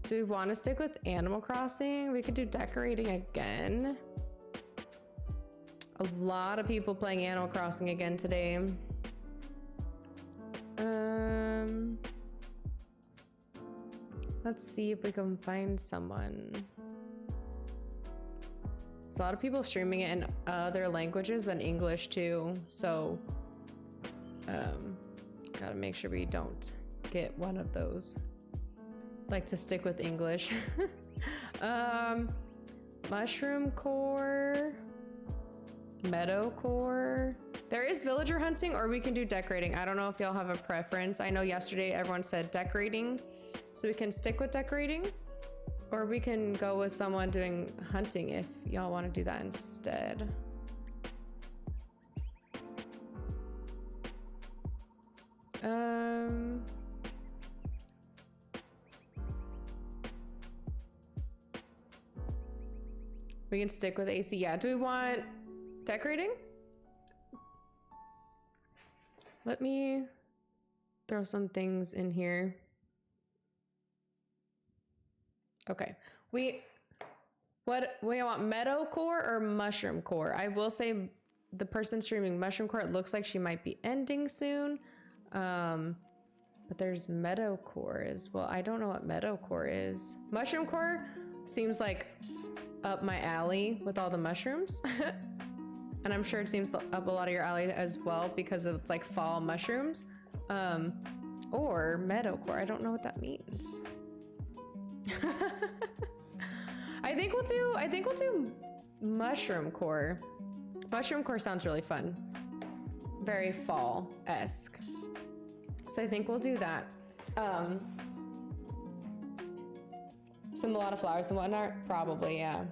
Do we want to stick with Animal Crossing? We could do decorating again. A lot of people playing Animal Crossing again today. Let's see if we can find someone. There's a lot of people streaming it in other languages than English too. So, gotta make sure we don't get one of those. Like to stick with English. mushroom core, meadow core. There is villager hunting, or we can do decorating. I don't know if y'all have a preference. I know yesterday everyone said decorating, so we can stick with decorating, or we can go with someone doing hunting if y'all want to do that instead. We can stick with AC. Yeah, do we want decorating? Let me throw some things in here. Okay, we want meadow core or mushroom core? I will say the person streaming mushroom core, it looks like she might be ending soon. But there's meadow core as well. I don't know what meadow core is. Mushroom core seems like up my alley with all the mushrooms. And I'm sure it seems up a lot of your alley as well because it's like fall mushrooms. Or meadow core, I don't know what that means. I think we'll do mushroom core. Mushroom core sounds really fun. Very fall-esque. So I think we'll do that. A lot of flowers and whatnot, probably, yeah.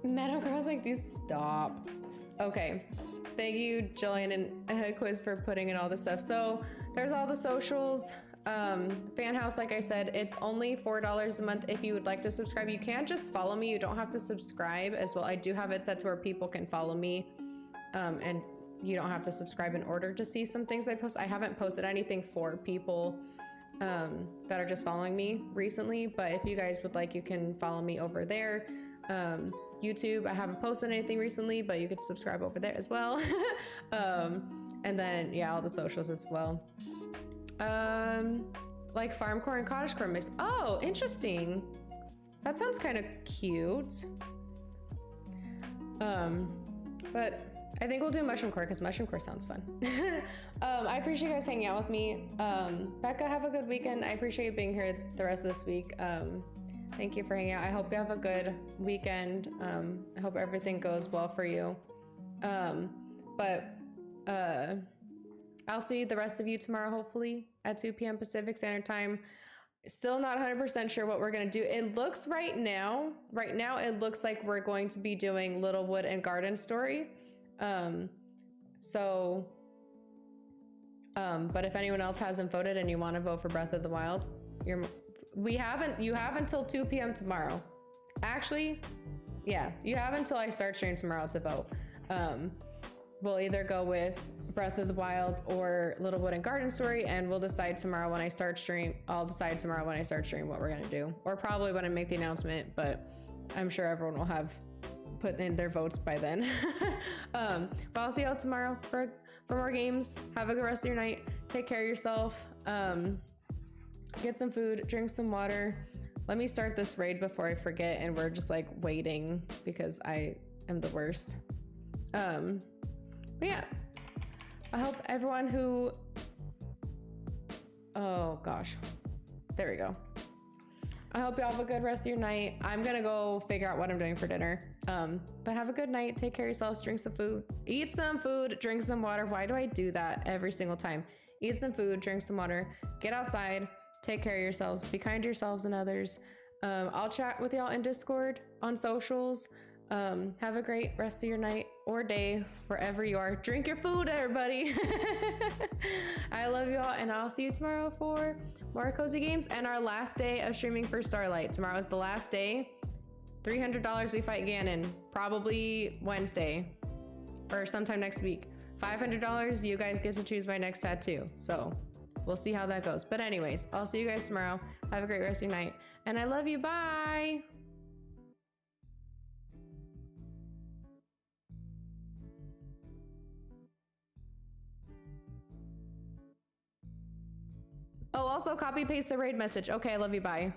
Meadow girls like, do stop. Okay, thank you, Jillian and Quiz for putting in all this stuff. So there's all the socials. Fan house, like I said, it's only $4 a month if you would like to subscribe. You can just follow me. You don't have to subscribe as well. I do have it set to where people can follow me, and you don't have to subscribe in order to see some things I post. I haven't posted anything for people that are just following me recently, but if you guys would like, you can follow me over there. YouTube, I haven't posted anything recently, but you could subscribe over there as well. And then, yeah, all the socials as well. Like farm core and cottage core mix. Oh, interesting. That sounds kind of cute. But I think we'll do mushroom core because mushroom core sounds fun. I appreciate you guys hanging out with me. Becca, have a good weekend. I appreciate you being here the rest of this week. Thank you for hanging out. I hope you have a good weekend. I hope everything goes well for you. I'll see the rest of you tomorrow, hopefully at 2 p.m. Pacific Standard Time. Still not 100% sure what we're gonna do. It looks right now it looks like we're going to be doing Littlewood and Garden Story. But if anyone else hasn't voted and you want to vote for Breath of the Wild, you have until 2 p.m. tomorrow. Actually, yeah, you have until I start stream tomorrow to vote. We'll either go with Breath of the Wild or Littlewood and Garden Story, and we'll decide tomorrow when I start stream. I'll decide tomorrow when I start stream what we're gonna do, or probably when I make the announcement, but I'm sure everyone will have put in their votes by then. But I'll see y'all tomorrow for more games. Have a good rest of your night. Take care of yourself. Get some food, drink some water. Let me start this raid before I forget and we're just like waiting because I am the worst. But yeah, I hope everyone who, oh gosh, there we go. I hope y'all have a good rest of your night. I'm gonna go figure out what I'm doing for dinner. But have a good night. Take care of yourselves. Drink some food. Eat some food. Drink some water. Why do I do that every single time? Eat some food. Drink some water. Get outside. Take care of yourselves. Be kind to yourselves and others. I'll chat with y'all in Discord, on socials. Have a great rest of your night or day, wherever you are. Drink your food, everybody. I love you all, and I'll see you tomorrow for more cozy games and our last day of streaming for Starlight. Tomorrow is the last day. $300 we fight Ganon, probably Wednesday or sometime next week. $500 you guys get to choose my next tattoo. So we'll see how that goes. But anyways, I'll see you guys tomorrow. Have a great rest of your night, and I love you. Bye. Oh, also copy paste the raid message. Okay, I love you. Bye.